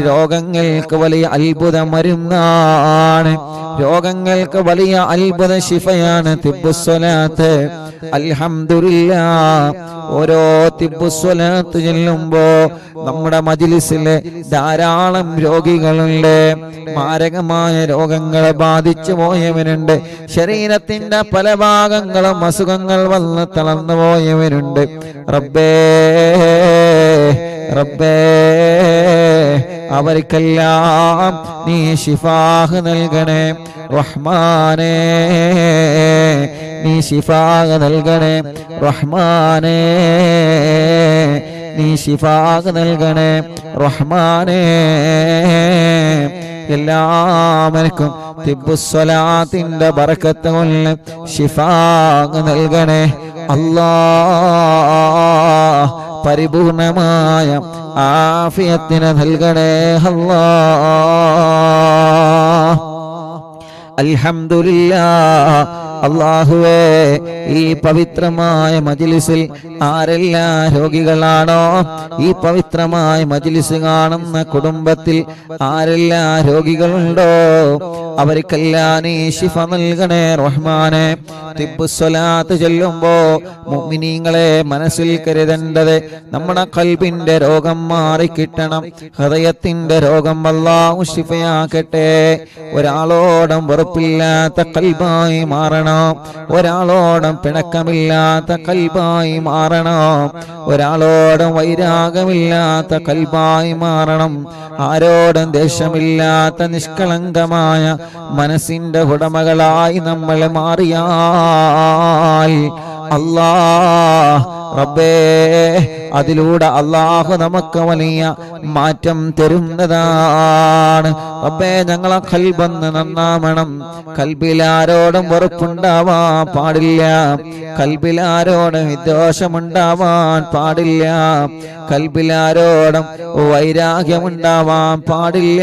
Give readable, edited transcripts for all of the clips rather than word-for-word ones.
രോഗങ്ങൾക്ക് വലിയ അത്ഭുത മരുന്നാണ്, രോഗങ്ങൾക്ക് വലിയ അത്ഭുത ശിഫയാണ് തിബ്ബുസ്സലാത്ത്. അൽഹംദുലില്ലാഹ്, ഓരോ തിബ്ബുസ്സലാത്ത് ചെല്ലുമ്പോ നമ്മുടെ മജ്ലിസിലെ ധാരാളം രോഗികളുണ്ട്. മാരകമായ രോഗങ്ങളെ ബാധിച്ചു പോയവരുണ്ട്, ശരീരത്തിന്റെ പല ഭാഗങ്ങളും അസുഖങ്ങൾ വന്ന് തളർന്നു പോയവരുണ്ട്. റബ്ബേ റബ്ബേ, അവർക്കെല്ലാം നീ ശിഫാഹ് നൽകണേ റഹ്മാനേ, നീ ശിഫാഹ് നൽകണേ റഹ്മാനേ, നീ ശിഫാഹ് നൽകണേ റഹ്മാനേ. എല്ലാവർക്കും തിബ്ബുസ്സലാത്തിന്റെ ബറക്കത്ത് കൊണ്ട് ശിഫാഹ് നൽകണേ അല്ലാഹ്. പരിപൂർണമായ ആഫിയത്തിനെ നൽകണേ അല്ലാഹ്. അൽഹംദുലില്ലാഹ്. അല്ലാഹുവേ, ഈ പവിത്രമായ മജ്ലിസിൽ ആരെല്ലാം രോഗികളാണോ, ഈ പവിത്രമായ മജ്ലിസ് കാണുന്ന കുടുംബത്തിൽ ആരെല്ലാം രോഗികളുണ്ടോ, അവർക്കെല്ലാം നീ ശിഫ നൽകണേ റഹ്മാനെ. തിബ്ബുസ്സലാത്ത് ചൊല്ലുമ്പോ മുഅ്മിനീങ്ങളെ മനസ്സിൽ കരുതേണ്ടത് നമ്മുടെ ഖൽബിന്റെ രോഗം മാറിക്കിട്ടണം, ഹൃദയത്തിന്റെ രോഗം അല്ലാഹു ശിഫയാക്കട്ടെ. ഒരാളോടും വെറുപ്പില്ലാത്ത ഖൽബായി മാറണം, ഒരാളോടും പിണക്കമില്ലാത്ത ഖൽബായി മാറണം, ഒരാളോടും വൈരാഗമില്ലാത്ത ഖൽബായി മാറണം, ആരോടും ദേഷ്യമില്ലാത്ത നിഷ്കളങ്കമായ മനസ്സിന്റെ ഉടമകളായി നമ്മൾ മാറിയാൽ അല്ലാഹ് റബ്ബേ, അതിലൂടെ അല്ലാഹു നമുക്ക് വലിയ മാറ്റം തരുന്നതാണ്. റബ്ബേ, ഞങ്ങളെ ഖൽബൊന്ന് നന്നാവണം. കൽബിലാരോടും വെറുപ്പുണ്ടാവാൻ പാടില്ല, കൽബിലാരോടും വിദ്വേഷമുണ്ടാവാൻ പാടില്ല, കൽബിലാരോടും വൈരാഗ്യമുണ്ടാവാൻ പാടില്ല.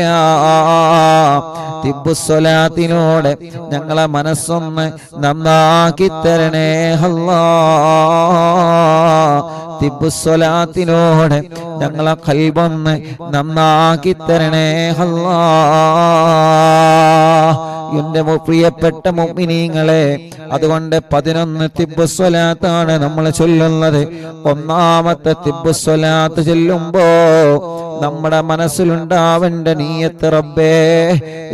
തിബ്ബുസ്സലാത്തിനോട് ഞങ്ങളെ മനസ്സൊന്ന് നന്നാക്കി തരണേ അല്ലാഹ്. തിബ്ബുസ്സലാത്തിനോട് ഞങ്ങളെ ഖൽബൊന്ന് നന്നാക്കി തരണേ അല്ലാഹ്. എന്റെ പ്രിയപ്പെട്ട മുഅ്മിനീങ്ങളെ, അതുകൊണ്ട് 11 തിബ്ബുസ്സലാത്താണ് നമ്മൾ ചൊല്ലുന്നത്. ഒന്നാമത്തെ തിബ്ബുസ്സലാത്ത് ചൊല്ലുമ്പോ നമ്മുടെ മനസ്സിലുണ്ടാവേണ്ട നിയ്യത്ത്, റബ്ബേ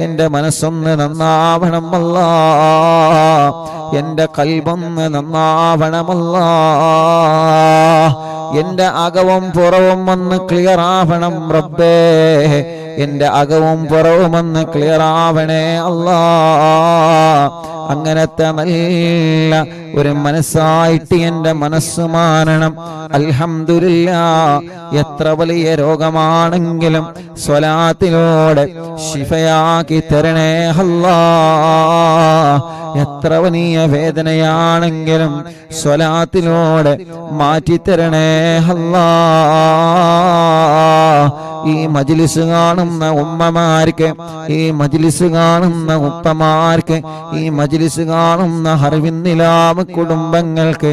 എന്റെ മനസ്സൊന്ന് നന്നാവണം അല്ലാഹ്, എന്റെ ഖൽബൊന്ന് നന്നാവണം അല്ലാഹ്, എന്റെ അകവും പുറവും ഒന്ന് ക്ലിയർ ആവണം റബ്ബേ, എന്റെ അകവും പുറവും ഒന്ന് ക്ലിയർ ആവണേ അല്ലാഹ്. അങ്ങനത്തെ നല്ല ഒരു മനസ്സായിട്ട് എന്റെ മനസ്സ് മാറണം. അൽഹംദുലില്ലാഹ്, എത്ര വലിയ രോഗമാണെങ്കിലും സ്വലാത്തിലൂടെ ശിഫയാക്കി തരണേ അല്ലാഹ്. എത്ര വലിയ വേദനയാണെങ്കിലും സ്വലാത്തിലൂടെ മാറ്റിത്തരണേ അല്ലാഹ്. ഈ മജ്ലിസ് കാണുന്ന ഉമ്മമാർക്ക്, ഈ മജ്ലിസ് കാണുന്ന ഉപ്പമാർക്ക്, ഈ മജ്ലിസ് കാണുന്ന ഹർവിന്നിലാമ കുടുംബങ്ങൾക്ക്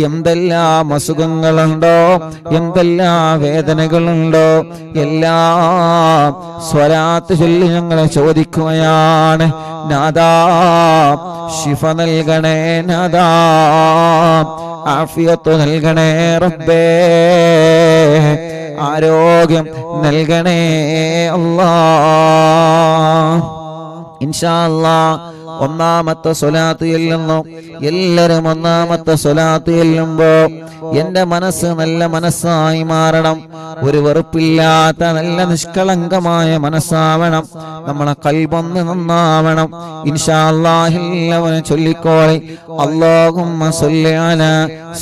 എന്തെല്ലാം അസുഖങ്ങളുണ്ടോ, എന്തെല്ലാം വേദനകളുണ്ടോ, എല്ലാം സ്വലാത്ത് ചൊല്ലി ഞങ്ങളെ ചോദിക്കുകയാണ്. നാദാ ശിഫ നൽകണേ, നാദാ ആഫിയത്ത് നൽകണേ റബ്ബേ, ആരോഗ്യം നൽകണേ അല്ലാഹ്. ഇൻഷാ അല്ലാഹ് ഒന്നാമത്തെ സ്വലാത്ത് ചെല്ലുന്നു. എല്ലാവരും ഒന്നാമത്തെ സ്വലാത്ത് ചെല്ലുമ്പോ എന്റെ മനസ്സ് നല്ല മനസ്സായി മാറണം, ഒരു വെറുപ്പില്ലാത്ത നല്ല നിഷ്കളങ്കമായ മനസ്സാവണം, നമ്മളെ ഖൽബൊന്ന് നന്നാവണം. ഇൻഷാ അല്ലാഹ് എല്ലാവരും ചൊല്ലിക്കോളി. അല്ലാഹുമ്മ സ്വല്ലി അലാ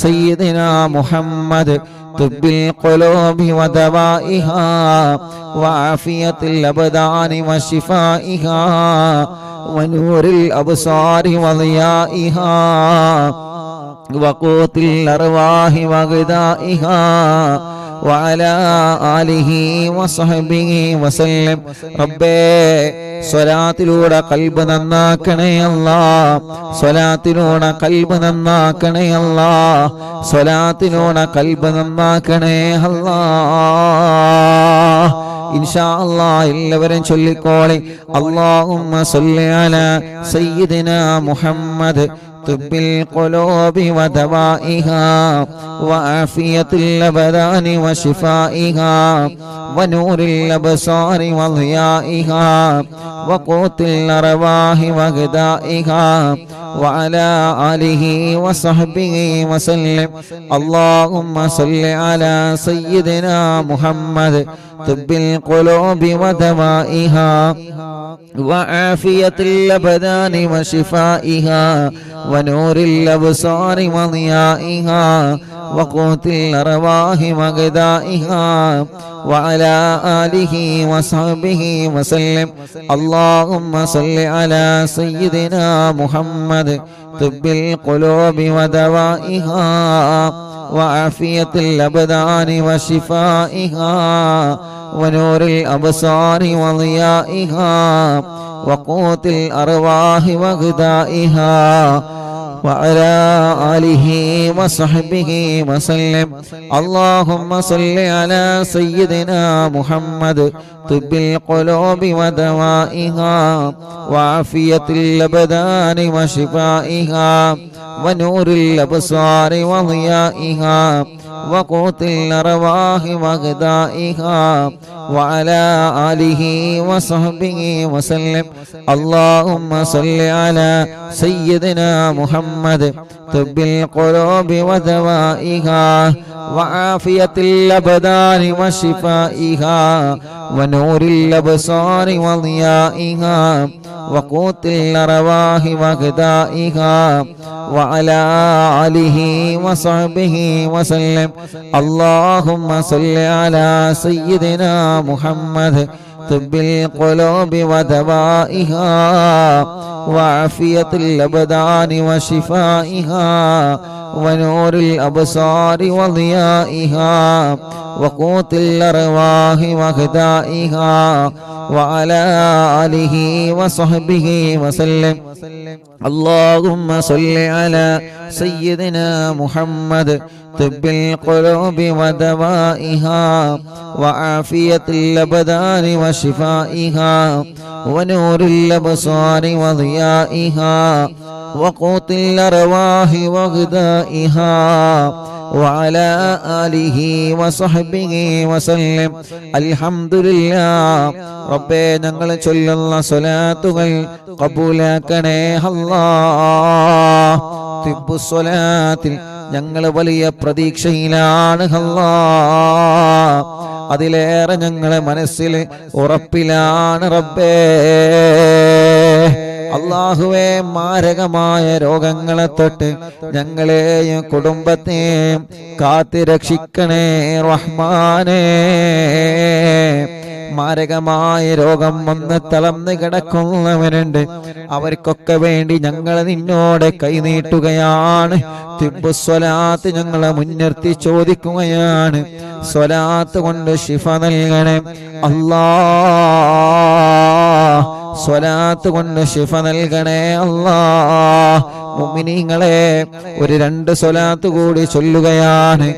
സയ്യിദിനാ മുഹമ്മദ് طب القلوب ودوائها وعافية الأبدان وشفائها ونور الأبصار وضيائها وقوت الأرواح وغذائها وعلى آله وصحبه وسلم. ربي സ്വലാത്തിലൂടെ ഖൽബ് നന്നാക്കണേ അല്ലാഹ്, സ്വലാത്തിലൂടെ ഖൽബ് നന്നാക്കണേ അല്ലാഹ്, സ്വലാത്തിലൂടെ ഖൽബ് നന്നാക്കണേ അല്ലാഹ്. ഇൻഷാ അല്ലാഹ് എല്ലാവരും ചൊല്ലിക്കോളി. അല്ലാഹുമ്മ സ്വല്ലി അലാ സയ്യിദിനാ മുഹമ്മദ് طب القلوب ودوائها وعافية الأبدان وشفائها ونور الأبصار وضيائها وقوت الأرواح وغذائها وعلى آله وصحبه وسلم. اللهم صل على سيدنا محمد طب القلوب ودوائها وعافية الأبدان وشفائها ونور الأبصار وضيائها وقوت الأرواح وغذائها وعلى آله وصحبه وسلم. اللهم صل على سيدنا محمد طب القلوب ودوائها وعافية الأبدان وشفائها ونور الأبصار وضيائها وقوت الأرواح وغذائها وعلى آله وصحبه وسلم. اللهم صل على سيدنا محمد طب القلوب ودوائها وعافية الأبدان وشفائها ونور الأبصار وضيائها وقوت الأرواح وغذائها وعلى آله وصحبه وسلم. اللهم صل على سيدنا محمد طب القلوب ودوائها وعافية الأبدان وشفائها ونور الأبصار وضيائها وقوت الأرواح وغذائها وعلى آله وصحبه وسلم. اللهم صل على سيدنا محمد طب القلوب ودوائها وعافية الأبدان وشفائها ونور الأبصار وضيائها وقوت الأرواح وغذائها وعلى آله وصحبه وسلم. اللهم صل على سيدنا محمد طب القلوب ودوائها وعافية الأبدان وشفائها ونور الأبصار وضيائها وقوت الأرواح وغذائها وعلى آله وصحبه وسلم. الحمد لله. റബ്ബേ, ഞങ്ങൾ ചൊല്ലുന്ന സ്വലാത്തുകൾ കബൂലാക്കണേ അല്ലാഹ്. തിബ്ബുസ്വലാത്തിൽ ഞങ്ങൾ വലിയ പ്രതീക്ഷയിലാണ് അല്ലാഹ്. അതിലേറെ ഞങ്ങളെ മനസ്സിൽ ഉറപ്പിലാണ് റബ്ബേ. അല്ലാഹുവേ, മാരകമായ രോഗങ്ങളെ തൊട്ട് ഞങ്ങളെയും കുടുംബത്തെയും കാത്തുരക്ഷിക്കണേ റഹ്മാനേ. മാരകമായ രോഗം വന്ന് തളർന്ന് കിടക്കുന്നവരുണ്ട്. അവർക്കൊക്കെ വേണ്ടി ഞങ്ങൾ നിന്നോട് കൈനീട്ടുകയാണ്. തിബ്ബുസ്വലാത്ത് ഞങ്ങളെ മുൻനിർത്തി ചോദിക്കുകയാണ്. സ്വലാത്ത് കൊണ്ട് ശിഫ നൽകണേ അല്ലാഹ്. സ്വലാത്ത് കൊണ്ട് ശിഫ നൽകണേ അല്ലാഹ്. മുഅ്മിനീങ്ങളെ, ഒരു 2 സ്വലാത്ത് കൂടി ചൊല്ലുകയാണ്.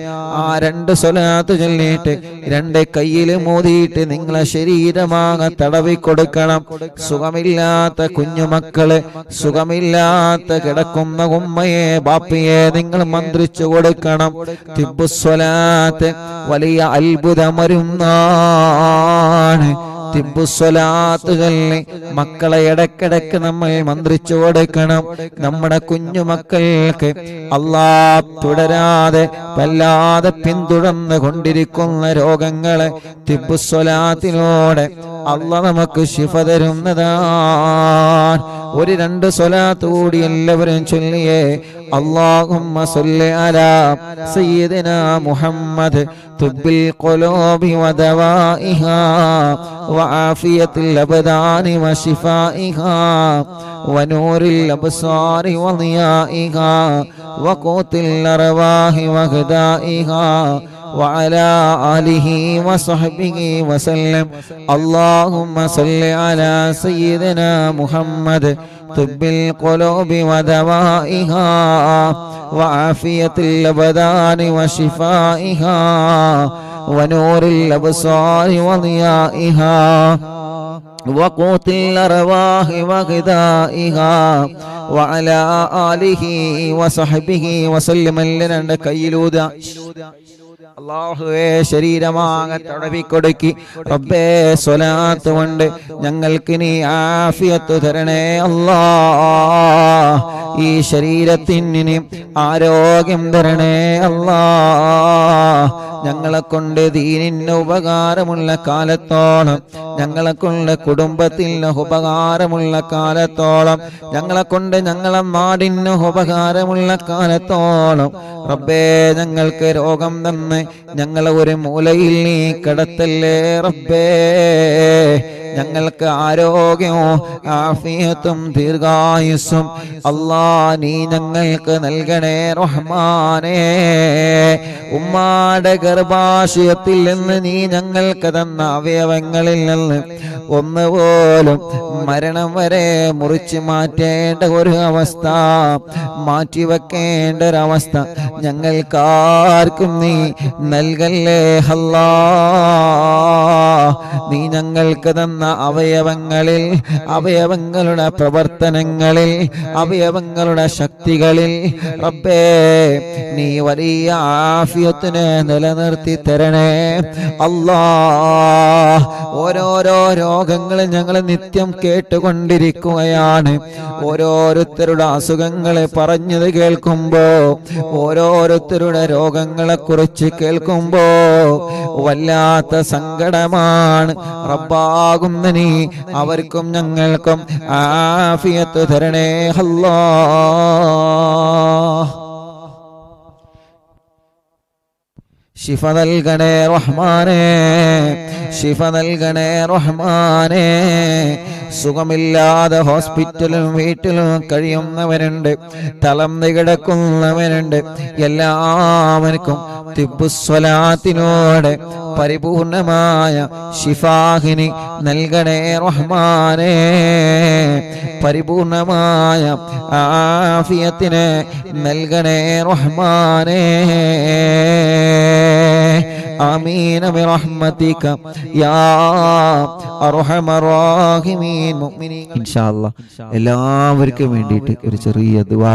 ആ 2 സ്വലാത്ത് ചൊല്ലിയിട്ട് 2 കയ്യിൽ മോദിയിട്ട് നിങ്ങളെ ശരീരമാകെ തടവി കൊടുക്കണം. സുഖമില്ലാത്ത കുഞ്ഞുമക്കള്, സുഖമില്ലാത്ത കിടക്കുന്ന ഉമ്മയെ ബാപ്പയെ നിങ്ങൾ മന്ത്രിച്ചു കൊടുക്കണം. തിബ്ബുസ്വലാത്ത് വലിയ അത്ഭുതമരുന്നാണ്. തിബ്ബുസ്വലാത്ത് ചൊല്ലി മക്കളെ ഇടക്കിടക്ക് നമ്മൾ മന്ത്രിച്ചു കൊടുക്കണം. നമ്മുടെ കുഞ്ഞുമക്കൾക്ക് അല്ലാഹ് തുടരാതെ വല്ലാതെ പിന്തുടർന്ന് കൊണ്ടിരിക്കുന്ന രോഗങ്ങളെ തിബ്ബുസ്വലാത്തിലൂടെ അല്ലാഹ് നമുക്ക് ശിഫ തരുന്നതാണ്. ഒരു 2 സ്വലാത്ത് കൂടി എല്ലാവരും ചൊല്ലിയേ. اللهم صل على سيدنا محمد طب القلوب ودوائها وعافية الأبدان وشفائها ونور الأبصار وضيائها وقوت الأرواح وغذائها وعلى آله وصحبه وسلم. اللهم صل على سيدنا محمد طب القلوب ودوائها وعافية الأبدان وشفائها ونور الأبصار وضيائها وقوت الأرواح وغذائها وعلى آله وصحبه وسلم لنا കയ്യിലൂത അല്ലാഹുവേ ശരീരമാകെ തടവിക്കൊടുക്കി റബ്ബേ സ്വലാത്ത് കൊണ്ട് ഞങ്ങൾക്ക് നീ ആഫിയത്ത് തരണേ അല്ലാഹ് ഈ ശരീരത്തിന് ആരോഗ്യം തരണേ അല്ലാഹ് ഞങ്ങളെ കൊണ്ട് ദീനിന് ഉപകാരമുള്ള കാലത്തോളം ഞങ്ങളെ കൊണ്ട് കുടുംബത്തിന് ഉപകാരമുള്ള കാലത്തോളം ഞങ്ങളെ കൊണ്ട് ഞങ്ങളെ നാടിന് ഉപകാരമുള്ള കാലത്തോളം റബ്ബേ ഞങ്ങൾക്ക് രോഗം തന്ന് ഞങ്ങളെ ഒരു മൂലയിൽ നീ കിടത്തല്ലേ റബ്ബേ ഞങ്ങൾക്ക് ആരോഗ്യവും ആഫിയത്തും ദീർഘായുസ്സും അല്ലാ നീ ഞങ്ങൾക്ക് നൽകണേ റഹ്മാനേ ഉമ്മാടെ ഗർഭാശയത്തിൽ നിന്ന് നീ ഞങ്ങൾക്ക് തന്ന അവയവങ്ങളിൽ നിന്ന് ഒന്നുപോലും മരണം വരെ മുറിച്ച് മാറ്റേണ്ട ഒരു അവസ്ഥ മാറ്റിവെക്കേണ്ട ഒരവസ്ഥ ഞങ്ങൾക്കാർക്കും നീ നൽകല്ലേ അല്ലാ നീ ഞങ്ങൾക്ക് തന്ന അവയവങ്ങളിൽ അവയവങ്ങളുടെ പ്രവർത്തനങ്ങളിൽ അവയവങ്ങളുടെ ശക്തികളിൽ റബ്ബേ നീ വലിയ ആഫിയത്തിനെ നിലനിർത്തി തരണേ അല്ലാഹ് ഓരോരോ രോഗങ്ങൾ ഞങ്ങൾ നിത്യം കേട്ടുകൊണ്ടിരിക്കുകയാണ് ഓരോരുത്തരുടെ അസുഖങ്ങളെ പറഞ്ഞത് കേൾക്കുമ്പോ ഓരോരുത്തരുടെ രോഗങ്ങളെ കുറിച്ച് കേൾക്കുമ്പോ വല്ലാത്ത സങ്കടമാണ് റബ്ബാകുന്ന നീ അവർക്കും ഞങ്ങൾക്കും ആഫിയത്ത് തരണേ അല്ലാഹ് ശിഫ നൽകണേ റഹ്മാനേ ശിഫ നൽകണേ റഹ്മാനേ സുഖമില്ലാതെ ഹോസ്പിറ്റലും വീട്ടിലും കഴിയുന്നവരുണ്ട് തളർന്നു കിടക്കുന്നവരുണ്ട് എല്ലാവർക്കും തിബ്ബുസ്വലാത്തിനോട് പരിപൂർണമായ ശിഫാഹിനി നൽകണേ റഹ്മാനേ പരിപൂർണമായ ആഫിയത്തിനെ നൽകണേ റഹ്മാനേ ആമീൻ ബിറഹ്മതിക യാ അർഹമർ റഹീമീൻ മുഅ്മിനീൻ ഇൻഷാ അല്ലാഹ് എല്ലാവർക്കും വേണ്ടിയിട്ട് ഒരു ചെറിയ ദുആ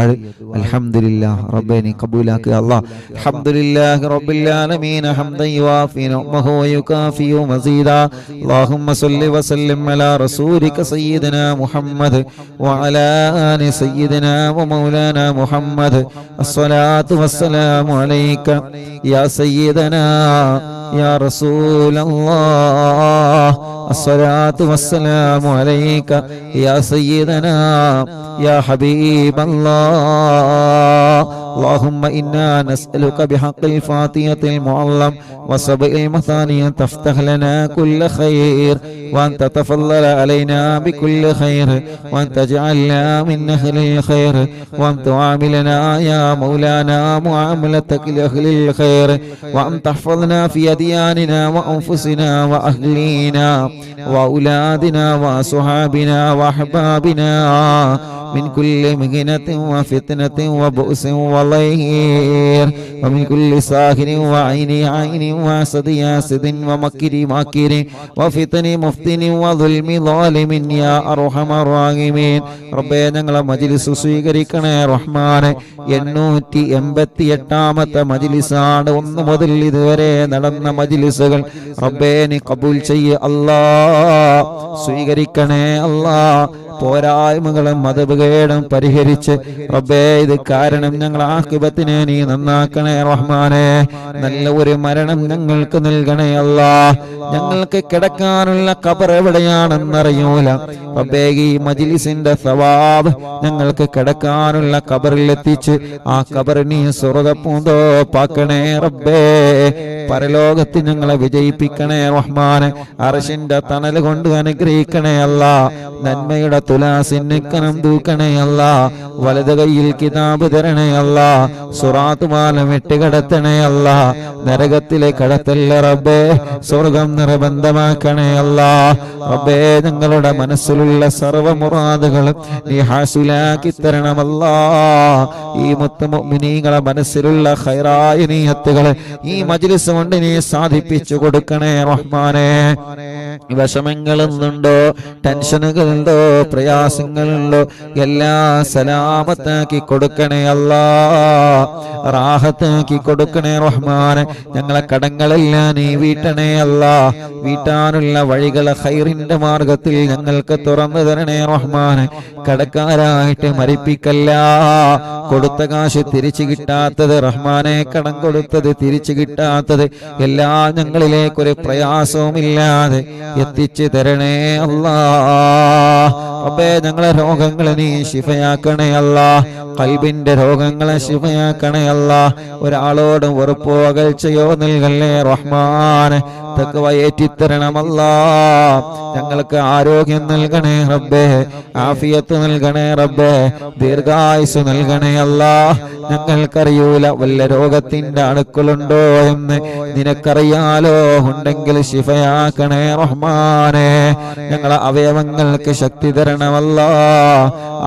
അൽഹംദുലില്ലാഹ് റബ്ബേ നീ ഖബൂലാക്കുക അല്ലാഹ് അൽഹംദുലില്ലാഹി റബ്ബിൽ ആലമീൻ ഹംദൻ യുവാഫി നിഅമഹു വയുകാഫി മസീദാ അല്ലാഹുമ്മ സ്വല്ലി വസല്ലിം അലാ റസൂലിക സയ്യിദനാ മുഹമ്മദ് വഅലാ ആലി സയ്യിദനാ വമൗലാനാ മുഹമ്മദ് അസ്സലാത്തു വസ്സലാമു അലൈക യാ സയ്യിദനാ يا رسول الله الصلاة والسلام عليك يا سيدنا يا حبيب الله اللهم إنا نسألك بحق الفاتحة المعلم وسبع المثاني تفتح لنا كل خير وأن تتفضل علينا بكل خير وأن تجعلنا من أهل الخير وأن تعاملنا يا مولانا معاملتك لأهل الخير وأن تحفظنا في أدياننا وأنفسنا وأهلينا وأولادنا وصحابنا وأحبابنا من كل مهنة وفتنة وبؤس وضير ومن كل ساهر وعين عين وحسد حاسد ومكر ماكر وفتن مفتن وظلم ظالم يا أرحم الراحمين ربنا ഞങ്ങളെ മജ്ലിസ് സ്വീകരിക്കണേ റഹ്മാനെ 888ാമത്തെ മജ്ലിസാണ് ഒന്ന് മുതൽ ഇതുവരെ നടന്ന മജ്ലിസുകൾ റബ്ബേ നീ കബൂൽ ചെയ്യ അല്ലാഹ് സ്വീകരിക്കണേ അല്ലാഹ് പോരായ്മകളും മതഭേദം പരിഹരിച്ച് റബ്ബേ ഇത് കാരണം ഞങ്ങൾ ആഖിബത്തിനെ നീ നന്നാക്കണേ റഹ്മാനെ നല്ല ഒരു മരണം ഞങ്ങൾക്ക് നൽകണേ അല്ലാഹ് ഞങ്ങൾക്ക് കിടക്കാനുള്ള ഖബർ എവിടെയാണെന്നറിയൂല റബ്ബേ ഈ മജ്ലിസിന്റെ സവാബ് ഞങ്ങൾക്ക് കിടക്കാനുള്ള ഖബറിൽ എത്തിച്ച് ആ ഖബർ നീ സ്വർഗ്ഗപൂന്തോപ്പാക്കണേ റബ്ബേ പരലോകത്ത് ഞങ്ങളെ വിജയിപ്പിക്കണേ റഹ്മാനെ അർശിന്റെ തണൽ കൊണ്ട് അനുഗ്രഹിക്കണേ അനുഗ്രഹിക്കണേ അല്ല. നന്മയുടെ തുലാസിന് കനം തൂക്കണേ അല്ല. വലത് കൈയിൽ കിതാബ് തരണേ അല്ല. സുറാത്ത് പാലം ഇട്ടുകടത്തണേ അല്ല. നരകത്തിലെ കടത്തല്ല റബ്ബേ, സ്വർഗം നിർബന്ധമാക്കണേ അല്ല. റബ്ബേ, ഞങ്ങളുടെ മനസ്സിലുള്ള സർവ്വ മുറാദുകളും നീ ഹാസിലാക്കി തരണമല്ല. ഈ മുഅ്മിനീങ്ങളെ മനസ്സിലുള്ള ഖൈറായ നിയത്തുകൾ ഈ മജ്ലിസ് കൊണ്ട് നീ സാധിപ്പിച്ചു കൊടുക്കണേ റഹ്മാനേ. വിഷമങ്ങളുണ്ടോ, ടെൻഷനുകളുണ്ടോ, പ്രയാസങ്ങളുണ്ടോ, എല്ലാം സലാമത്താക്കി കൊടുക്കണേ അല്ലാ, റാഹത്താക്കി കൊടുക്കണേ റഹ്മാനെ. ഞങ്ങളെ കടങ്ങളെല്ലാം നീ വീട്ടണേ അല്ലാ. വീട്ടാനുള്ള വഴികളെ ഖൈറിന്റെ മാർഗത്തിൽ ഞങ്ങൾക്ക് തുറന്നു തരണേ റഹ്മാനെ. കടക്കാരായിട്ട് മരിപ്പിക്കല്ല. കൊടുത്ത കാശ് തിരിച്ചു കിട്ടാത്തത് റഹ്മാനെ, കടം കൊടുത്തത് തിരിച്ചു കിട്ടാത്തത് എല്ലാം ഞങ്ങളിലേക്കൊരു പ്രയാസവുമില്ലാതെ എത്തിച്ചു തരണേ അല്ലാ. റബ്ബേ, ഞങ്ങളെ രോഗങ്ങളെ നീ ശിഫയാക്കണേ അല്ലാ. ഖൽബിന്റെ രോഗങ്ങളെ ശിഫയാക്കണേ അല്ലാ. ഒരാളോടും വെറുപ്പോ അകൽച്ചയോ നൽകല്ലേ റഹ്മാനെ. തഖ്വ ഏറ്റിത്തരണമല്ലാ. ഞങ്ങൾക്ക് ആരോഗ്യം നൽകണേ റബ്ബേ, ആഫിയത്ത് നൽകണേ റബ്ബേ, ദീർഘായുസ് നൽകണേ അല്ലാ. ഞങ്ങൾക്കറിയൂല വല്ല രോഗത്തിന്റെ അണുക്കളുണ്ടോ എന്ന്, നിനക്കറിയാലോ. ഉണ്ടെങ്കിൽ ശിഫയാക്കണേ റഹ്മാനെ. ഞങ്ങളെ അവയവങ്ങൾക്ക് ശക്തി തരണമല്ലാ.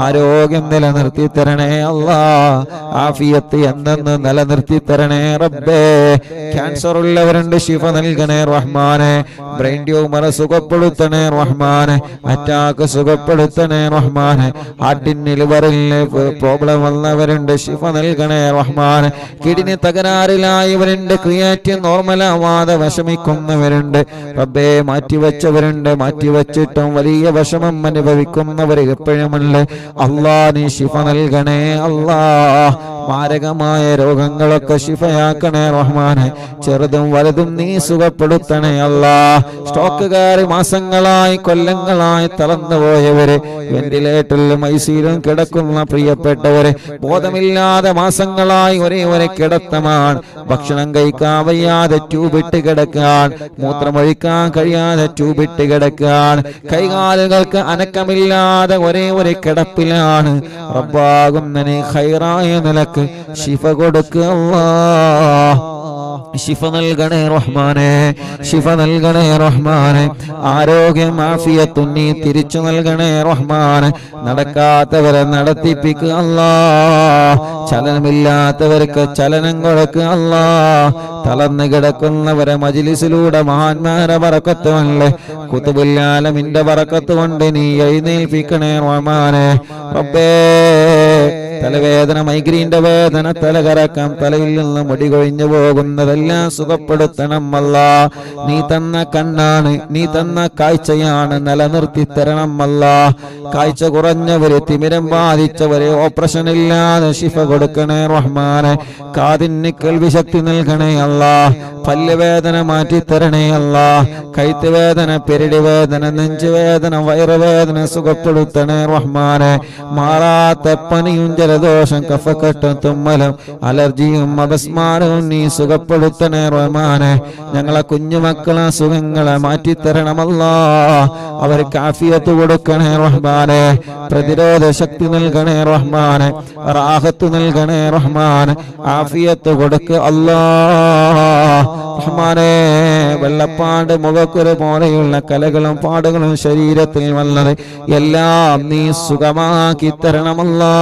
ആരോഗ്യം നിലനിർത്തി തരണേ അല്ലാ. ആഫിയത്ത് എന്തെന്ന് നിലനിർത്തി തരണേ റബ്ബേ. ക്യാൻസർ ഉള്ളവരുണ്ട്, ശിഫ നൽകണേ റഹ്മാനെ. ബ്രെയിൻ ട്യൂമർ സുഖപ്പെടുത്തണേ റഹ്മാനെ. അറ്റാക്ക് സുഖപ്പെടുത്തണേ റഹ്മാനെ. ഹാർട്ടിന് ലിവറിന് പ്രോബ്ലം വന്നവരുണ്ട്, ശിഫ നൽകണേ റഹ്മാനെ. കിഡ്നി തകരാറിലായവരുണ്ട്, ക്രിയാറ്റിൻ നോർമലാവാതെ വിഷമിക്കുന്നവരുണ്ട് റബ്ബേ. മാറ്റിവെച്ചവരുണ്ട്, മാറ്റിവെച്ചിട്ടും വലിയ വിഷമം അനുഭവിക്കുന്നവർ എപ്പോഴുമുണ്ട്. അല്ലാ, നീ ശിഫ നൽകണേ അല്ലാ. മാരകമായ രോഗങ്ങളൊക്കെ ശിഫയാക്കണേ റഹ്മാനെ. ചെറുതും വലുതും നീ സുഖപ്പെടുത്തണേ അല്ലാ. സ്റ്റോക്കുകാർ മാസങ്ങളായി കൊല്ലങ്ങളായി തളർന്നുപോയവര്, വെന്റിലേറ്ററിലും ഐസിയിലും കിടക്കുന്ന പ്രിയപ്പെട്ടവര്, ബോധമില്ലാതെ മാസങ്ങളായി ഒരേ കിടത്തമാണ്. ഭക്ഷണം കഴിക്കാൻ വയ്യാതെ ട്യൂബിട്ട് കിടക്കാൻ, മൂത്രമൊഴിക്കാൻ കഴിയാതെ ട്യൂബിട്ട് കിടക്കാൻ, കൈകാലുകൾക്ക് അനക്കമില്ലാതെ ഒരേ കിടപ്പിലാണ്. റബ്ബാകുന്ന നീ ഖൈറായ നിലക്ക് ശിഫ കൊടുക്കുക അല്ലാഹ്. ശിഫ നൽകണേ റഹ്മാനെ, ശിഫ നൽകണേ റഹ്മാനെ. ആരോഗ്യം ആഫിയത്തും നീ തിരിച്ചു നൽകണേ റഹ്മാനെ. നടക്കാത്തവരെ നടത്തിപ്പിക്കുക അല്ലാ. ചലനമില്ലാത്തവർക്ക് ചലനം കൊടുക്കുക അല്ലാ. തളർന്നു കിടക്കുന്നവരെ മജ്ലിസിലൂടെ മഹാന്മാരെ ബറക്കത്ത് കൊണ്ട്, ഖുതുബുൽ ആലമിന്റെ ബറക്കത്ത് കൊണ്ട് നീ എഴുന്നേൽപ്പിക്കണേ റഹ്മാനെ. റബ്ബേ, തലവേദന, മൈഗ്രീന്റെ വേദന, തലകറക്കം, തലയിൽ നിന്ന് മുടി കൊഴിഞ്ഞു പോകുന്നതെല്ലാം സുഖപ്പെടുത്തണം അല്ലാ. നീ തന്ന കണ്ണാണ്, നീ തന്ന കാഴ്ചയാണ്, നിലനിർത്തി തരണം അല്ലാ. കാഴ്ച കുറഞ്ഞവര്, തിമിരം ബാധിച്ചവര്, ഓപ്പറേഷൻ ഇല്ലാതെ ശിഫ കൊടുക്കണേ റഹ്മാനെ. കാതിന് കേൾവി ശക്തി നൽകണേ അല്ലാ. പല്ലുവേദന മാറ്റി തരണേ അല്ലാ. കൈത്ത് വേദന, പെരടി വേദന, നെഞ്ചുവേദന, വയറുവേദന സുഖപ്പെടുത്തണേ റഹ്മാനെ. മാറാത്ത പനിയും ജലദോഷം, കഫക്കെട്ടും, തുമ്മലും, അലർജിയും, അപസ്മാരവും നീ സുഖപ്പെടുത്തണേ റഹ്മാനെ. ഞങ്ങളെ കുഞ്ഞുമക്കളെ സുഖങ്ങളെ മാറ്റിത്തരണമല്ലാ. അവർക്ക് ആഫിയത്ത് കൊടുക്കണേ റഹ്മാനെ. പ്രതിരോധ ശക്തി നൽകണേ റഹ്മാനെ. റാഹത്ത് നൽകണേ റഹ്മാനെ. ആഫിയത്ത് കൊടുക്ക അല്ലാ റഹ്മാനെ. വെള്ളപ്പാട്, മുഖക്കുരു പോലെയുള്ള കലകളും പാടുകളും ശരീരത്തിൽ വന്നത് എല്ലാം നീ സുഖമാക്കി തരണമല്ലാ.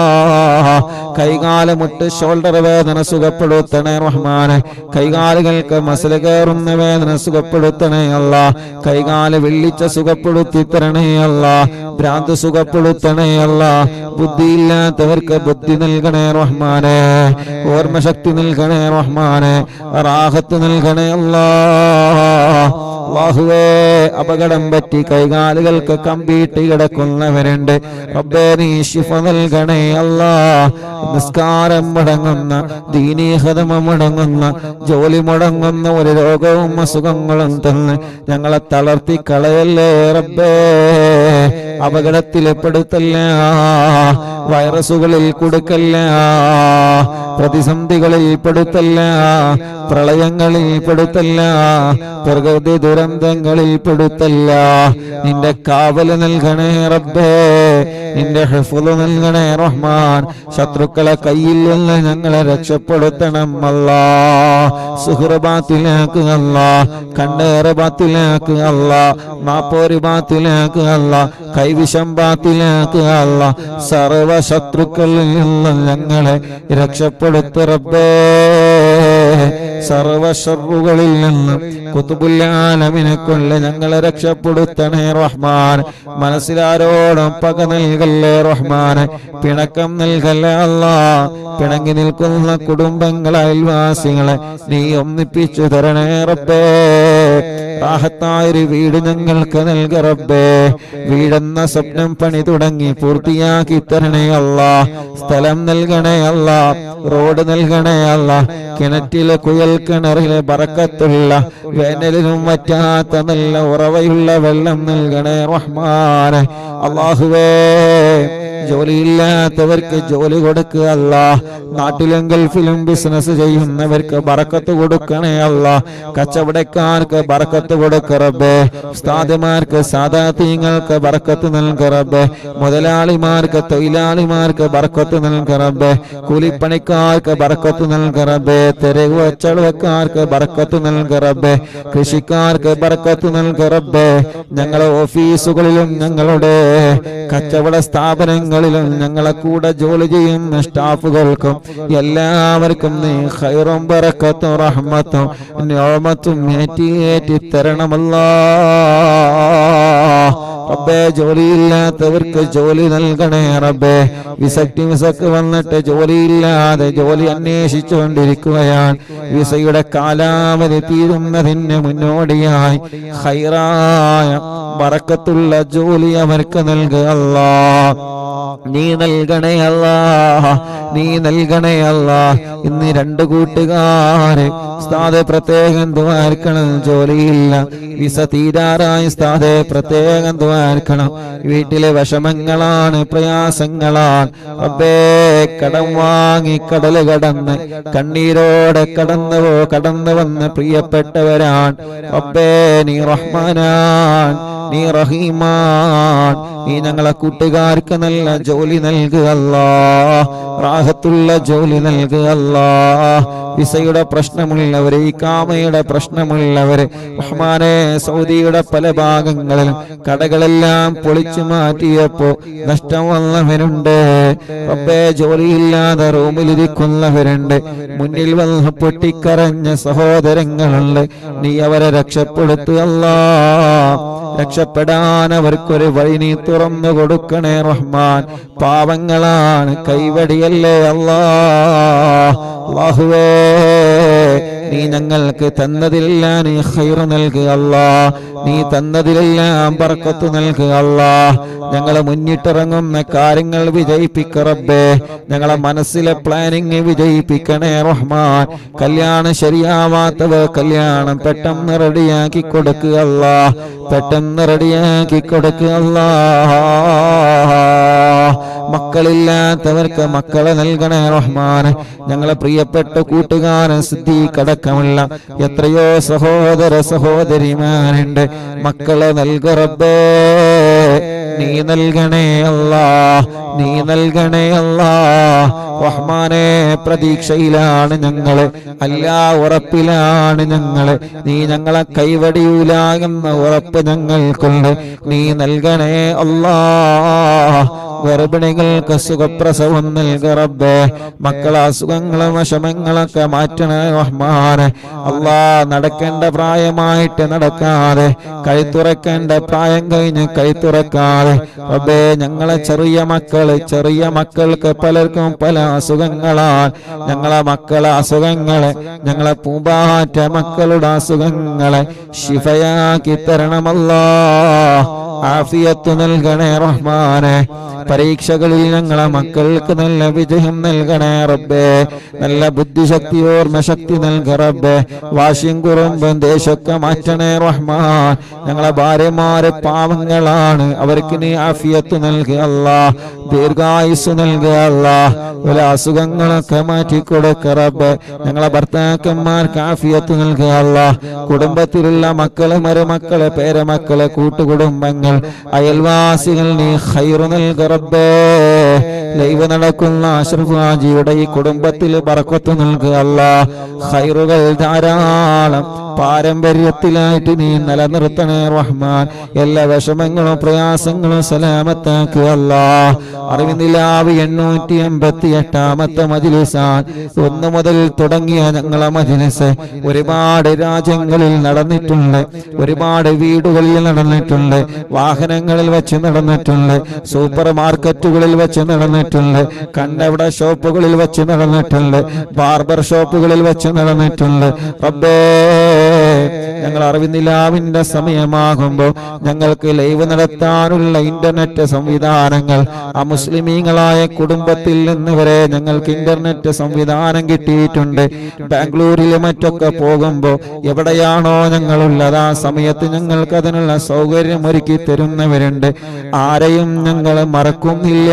കൈകാല് മുട്ട്, ഷോൾഡർ വേദന സുഖപ്പെടുത്തണേ റഹ്മാനെ. കൈകാലുകൾക്ക് മസിൽ കയറുന്ന വേദന സുഖപ്പെടുത്തണേ അല്ലാ. കൈകാല് വെള്ളിച്ച സുഖപ്പെടുത്തി തരണേ അല്ലാ. ഭ്രാന്ത് സുഖപ്പെടുത്തണേ അല്ലാ. ബുദ്ധിയില്ലാത്തവർക്ക് ബുദ്ധി നൽകണേ റഹ്മാനെ. ഓർമ്മശക്തി നൽകണേ റഹ്മാനെ. റാഹത്ത് നൽകണേ അല്ലാ. അല്ലാഹുവേ, അപകടം പറ്റി കൈകാലുകൾക്ക് കമ്പിയിട്ട് കിടക്കുന്നവരുണ്ട് റബ്ബേ, നീ ശിഫ നൽകണേ അല്ലാ. നിസ്കാരം മുടങ്ങുന്ന, ദീനീ ഖദമ മുടങ്ങുന്ന, ജോലി മുടങ്ങുന്ന ഒരു രോഗവും അസുഖങ്ങളും തന്ന് ഞങ്ങളെ തളർത്തി കളയല്ലേ റബ്ബേ. അപകടത്തിൽ പെടുത്തല്ല, വൈറസുകളിൽ കൊടുക്കല്ല, പ്രതിസന്ധികളിൽ പെടുത്തല്ല, പ്രളയങ്ങളിൽ പെടുത്തല്ല, പ്രകൃതി ദുരന്തങ്ങളിൽ പെടുത്തല്ല. നിന്റെ കാവല് നൽകണേ റബ്ബേ, നിന്റെ ഹിഫ്ള് നൽകണേ റഹ്മാൻ. ശത്രുക്കളെ കയ്യിൽ നിന്ന് ഞങ്ങളെ രക്ഷപ്പെടുത്തണം അല്ലാ. സുഹൃ ബാത്തിലാക്ക് അല്ലാ, കണ്ണേറ് ബാത്തിലാക്ക് അല്ലാ, നാപ്പോര് ബാത്തിലാക്ക് അല്ലാ, കൈവിഷം ബാത്തിലാക്ക് അല്ലാ. സർവ ശത്രുക്കളിൽ നിന്ന് ഞങ്ങളെ രക്ഷപ്പെടുത്ത റബ്ബേ. സർവ ശർറുകളിൽ നിന്ന് ഖുതുബുൽ ആലമിനെ കൊണ്ട് ഞങ്ങളെ രക്ഷപ്പെടുത്തണേ റഹ്മാൻ. മനസ്സിലാരോടും പക നൽകല്ലേ റഹ്മാൻ, പിണക്കം നൽകല്ലേ അല്ലാ. പിണങ്ങി നിൽക്കുന്ന കുടുംബങ്ങളെ, അയൽവാസികളെ നീ ഒന്നിപ്പിച്ചു തരണേ റബ്ബേ. റാഹത്തായൊരു വീട് ഞങ്ങൾക്ക് നൽക റബ്ബേ. വീടെന്ന സ്വപ്നം പണി തുടങ്ങി പൂർത്തിയാക്കി തരണേ അല്ലാ. സ്ഥലം നൽകണേ അല്ലാ, റോഡ് നൽകണേ അല്ലാ. കിണറ്റിലെ കുയൽ കിണറിലെ ബറക്കത്തുള്ള, വേനലിനും വറ്റാത്ത നല്ല ഉറവയുള്ള വെള്ളം നൽകണേ റഹ്മാനെ. അല്ലാഹുവേ, ജോലിയില്ലാത്തവർക്ക് ജോലി കൊടുക്കുക അല്ലാ. നാട്ടിലും ഗൾഫിലും ബിസിനസ് ചെയ്യുന്നവർക്ക് ബറക്കത്ത് കൊടുക്കണേ അല്ലാ. കച്ചവടക്കാർക്ക് ബറക്കത്ത് കൊടുക്ക റബ്ബേ. ഉസ്താദുമാർക്ക് സാദാതീങ്ങൾക്ക് ബറക്കത്ത് നൽക റബ്ബേ. മുതലാളിമാർക്ക് തൊഴിലാളിമാർക്ക് ബറക്കത്ത് നൽക റബ്ബേ. കൂലിപ്പണിക്കാർക്ക് ബറക്കത്ത് നൽക റബ്ബേ. തെരുവ് കച്ചവടക്കാർക്ക് ബറക്കത്ത് നൽക റബ്ബേ. കൃഷിക്കാർക്ക് ബറക്കത്ത് നൽക റബ്ബേ. ഞങ്ങളെ ഓഫീസുകളിലും ഞങ്ങളുടെ കച്ചവട സ്ഥാപനങ്ങളിലും ഞങ്ങളെ കൂടെ ജോലി ചെയ്യുന്ന സ്റ്റാഫുകൾക്കും എല്ലാവർക്കും നീ ഖൈറും ബറക്കത്തും റഹ്മത്തും നിഅമത്തും ഏറ്റി തരണമല്ലാ. റബ്ബേ, ജോലിയില്ലാത്തവർക്ക് ജോലി നൽകണേ റബ്ബേ. വിസക്ക് വന്നിട്ട് ജോലിയില്ലാതെ ജോലി അന്വേഷിച്ചുകൊണ്ടിരിക്കുകയാണ്. വിസയുടെ കാലാവധി തീരുന്നതിന് മുന്നോടിയായി ഖൈറായ ബറക്കത്തുള്ള ജോലി അവർക്ക് നൽകുക അല്ലാ. നീ നൽകണേ അല്ലാ, നീ നൽകണേ അല്ലാ. ഇന്ന് രണ്ട് കൂട്ടുകാര് ഉസ്താദെ പ്രത്യേകം ദുആർക്കണം, ജോലിയില്ല, വിസ തീരാറായി ഉസ്താദെ പ്രത്യേകം ദുആർക്കണം. വീട്ടിലെ വിഷമങ്ങളാണ്, പ്രയാസങ്ങളാണ് റബ്ബേ. കടം വാങ്ങി കടല് കടന്ന് കണ്ണീരോടെ കടന്നു വന്ന് പ്രിയപ്പെട്ടവരാണ് റബ്ബേ. നീ റഹ്മാനാൻ, നീ റഹീമാൻ. നീ ഞങ്ങളെ കൂട്ടുകാർക്ക് നല്ല ജോലി നൽകുക അല്ലാ, റാഹത്തുള്ള ജോലി നൽകുക അല്ലാ. വിസയുടെ പ്രശ്നമുള്ളവര്, ഇഖാമയുടെ പ്രശ്നമുള്ളവര് റഹ്മാനെ, സൗദിയുടെ പല ഭാഗങ്ങളിലും കടകളെല്ലാം പൊളിച്ചു മാറ്റിയപ്പോ നഷ്ടം വന്നവരുണ്ട് റബ്ബേ. ജോലിയില്ലാതെ റൂമിലിരിക്കുന്നവരുണ്ട്. മുന്നിൽ വന്ന് പൊട്ടിക്കരഞ്ഞ സഹോദരങ്ങളുണ്ട്. നീ അവരെ രക്ഷപ്പെടുത്തുക അല്ലാ. രക്ഷപ്പെടാൻ അവർക്കൊരു വഴി നീ തുറന്നു കൊടുക്കണേ റഹ്മാൻ. പാവങ്ങളാണ്, കൈവടിയല്ലേ അല്ലാ. അല്ലാഹുവേ, നീ ഞങ്ങൾക്ക് തന്നതിലെല്ലാം നീ ഖൈർ നൽകുക അല്ലാ. നീ തന്നതിലെല്ലാം ബർക്കത്ത് നൽകുക അല്ലാ. ഞങ്ങളെ മുന്നിട്ടിറങ്ങുന്ന കാര്യങ്ങൾ വിജയിപ്പിക്ക റബ്ബേ. ഞങ്ങളെ മനസ്സിലെ പ്ലാനിങ് വിജയിപ്പിക്കണേ റഹ്മാൻ. കല്യാണം ശരിയാവാത്തവർ കല്യാണം പെട്ടെന്ന് റെഡിയാക്കി കൊടുക്കുക അല്ലാ, പെട്ടെന്ന് റെഡിയാക്കി കൊടുക്കുക അല്ലാ. മക്കളില്ലാത്തവർക്ക് മക്കളെ നൽകണേ റഹ്മാൻ. ഞങ്ങളെ പ്രിയപ്പെട്ട കൂട്ടുകാരൻ സിദ്ദീഖ് അടക്കമുള്ള എത്രയോ സഹോദര സഹോദരിമാരുണ്ട്. മക്കളെ നൽക റബ്ബേ. നീ നൽകണേ അല്ലാ, നീ നൽകണേ അല്ലാ. റഹ്മാനെ, പ്രതീക്ഷയിലാണ് ഞങ്ങള്, അല്ലാ ഉറപ്പിലാണ് ഞങ്ങള്. നീ ഞങ്ങളെ കൈവടിയൂല എന്ന ഉറപ്പ് ഞങ്ങൾക്കുണ്ട്. നീ നൽകണേ അല്ലാ. ഗർഭിണികൾക്ക് സുഖപ്രസവം നൽക റബ്ബേ. മക്കളെ അസുഖങ്ങളും വിഷമങ്ങളൊക്കെ മാറ്റണേ റഹ്മാനെ. അല്ലാ, നടക്കേണ്ട പ്രായമായിട്ട് നടക്കാതെ, കൈത്തുറക്കേണ്ട പ്രായം കഴിഞ്ഞ് കൈത്തുറക്കാതെ റബ്ബേ, ഞങ്ങളെ ചെറിയ മക്കൾക്ക് പലർക്കും പല അസുഖങ്ങളാണ്. ഞങ്ങളെ മക്കളെ അസുഖങ്ങളെ, ഞങ്ങളെ പൂമ്പാറ്റ മക്കളുടെ അസുഖങ്ങളെ ശിഫയാക്കി തരണമല്ലാ. ആഫിയത്ത് നൽകണേ റഹ്മാനെ. പരീക്ഷകളിൽ ഞങ്ങളെ മക്കൾക്ക് നല്ല വിജയം നൽകണേ റബ്ബേ. നല്ല ബുദ്ധിശക്തി, ഓർമ്മശക്തി നൽക റബ്ബേ. വാശിയും കുറുമ്പും ദേശമൊക്കെ മാറ്റണേ റഹ്മാൻ. ഞങ്ങളെ ഭാര്യമാരെ പാവങ്ങളാണ്, അവർക്ക് നീ ആഫിയത്ത് നൽകുക അല്ലാ. ദീർഘായുസ് നൽകുക അല്ലാഹ്. വല്ല അസുഖങ്ങളൊക്കെ മാറ്റിക്കൊടുക്ക റബ്ബേ. ഞങ്ങളെ ഭർത്താക്കന്മാർക്ക് ആഫിയത്ത് നൽകുക അല്ലാഹ്. കുടുംബത്തിലുള്ള മക്കള്, മരുമക്കള്, പേരമക്കള്, കൂട്ടുകുടുംബങ്ങൾ, അയൽവാസികൾ നീ ഖൈറ് നൽകുക റബ്ബേ. ലൈവ് നടക്കുന്ന അഷ്റഫ് ഹാജിയുടെ ഈ കുടുംബത്തിൽ ബർക്കത്ത് നൽകുക അല്ലാഹ്. ഖൈറുകൾ ധാരാളം പാരമ്പര്യത്തിലായിട്ട് നീ നിലനിർത്തണേ റഹ്മാൻ. എല്ലാ വിഷമങ്ങളും പ്രയാസങ്ങളും സലാമത്താക്കുക അല്ലാഹ്. അറിവിനിലാവ് 888 മജ്‌ലിസാണ്. 1 മുതൽ തുടങ്ങിയ ഞങ്ങളെ മജ്‌ലിസ് ഒരുപാട് രാജ്യങ്ങളിൽ നടന്നിട്ടുണ്ട്, ഒരുപാട് വീടുകളിൽ നടന്നിട്ടുണ്ട്, വാഹനങ്ങളിൽ വെച്ച് നടന്നിട്ടുണ്ട്, സൂപ്പർ മാർക്കറ്റുകളിൽ വെച്ച് നടന്നിട്ടുണ്ട്, കണ്ണവിട ഷോപ്പുകളിൽ വെച്ച് നടന്നിട്ടുണ്ട്, ബാർബർ ഷോപ്പുകളിൽ വെച്ച് നടന്നിട്ടുണ്ട്. റബ്ബേ, ഞങ്ങൾ അറിവിനിലാവിന്റെ സമയമാകുമ്പോൾ ഞങ്ങൾക്ക് ലൈവ് നടത്താനുള്ള ഇന്റർനെറ്റ് സംവിധാനങ്ങൾ മുസ്ലിമീങ്ങളായ കുടുംബത്തിൽ നിന്ന് വരെ ഞങ്ങൾക്ക് ഇന്റർനെറ്റ് സംവിധാനം കിട്ടിയിട്ടുണ്ട്. ബാംഗ്ലൂരിൽ മറ്റൊക്കെ പോകുമ്പോൾ എവിടെയാണോ ഞങ്ങളുള്ളത് ആ സമയത്ത് ഞങ്ങൾക്ക് അതിനുള്ള സൗകര്യം ഒരുക്കി തരുന്നവരുണ്ട്. ആരെയും ഞങ്ങൾ മറക്കുന്നില്ല,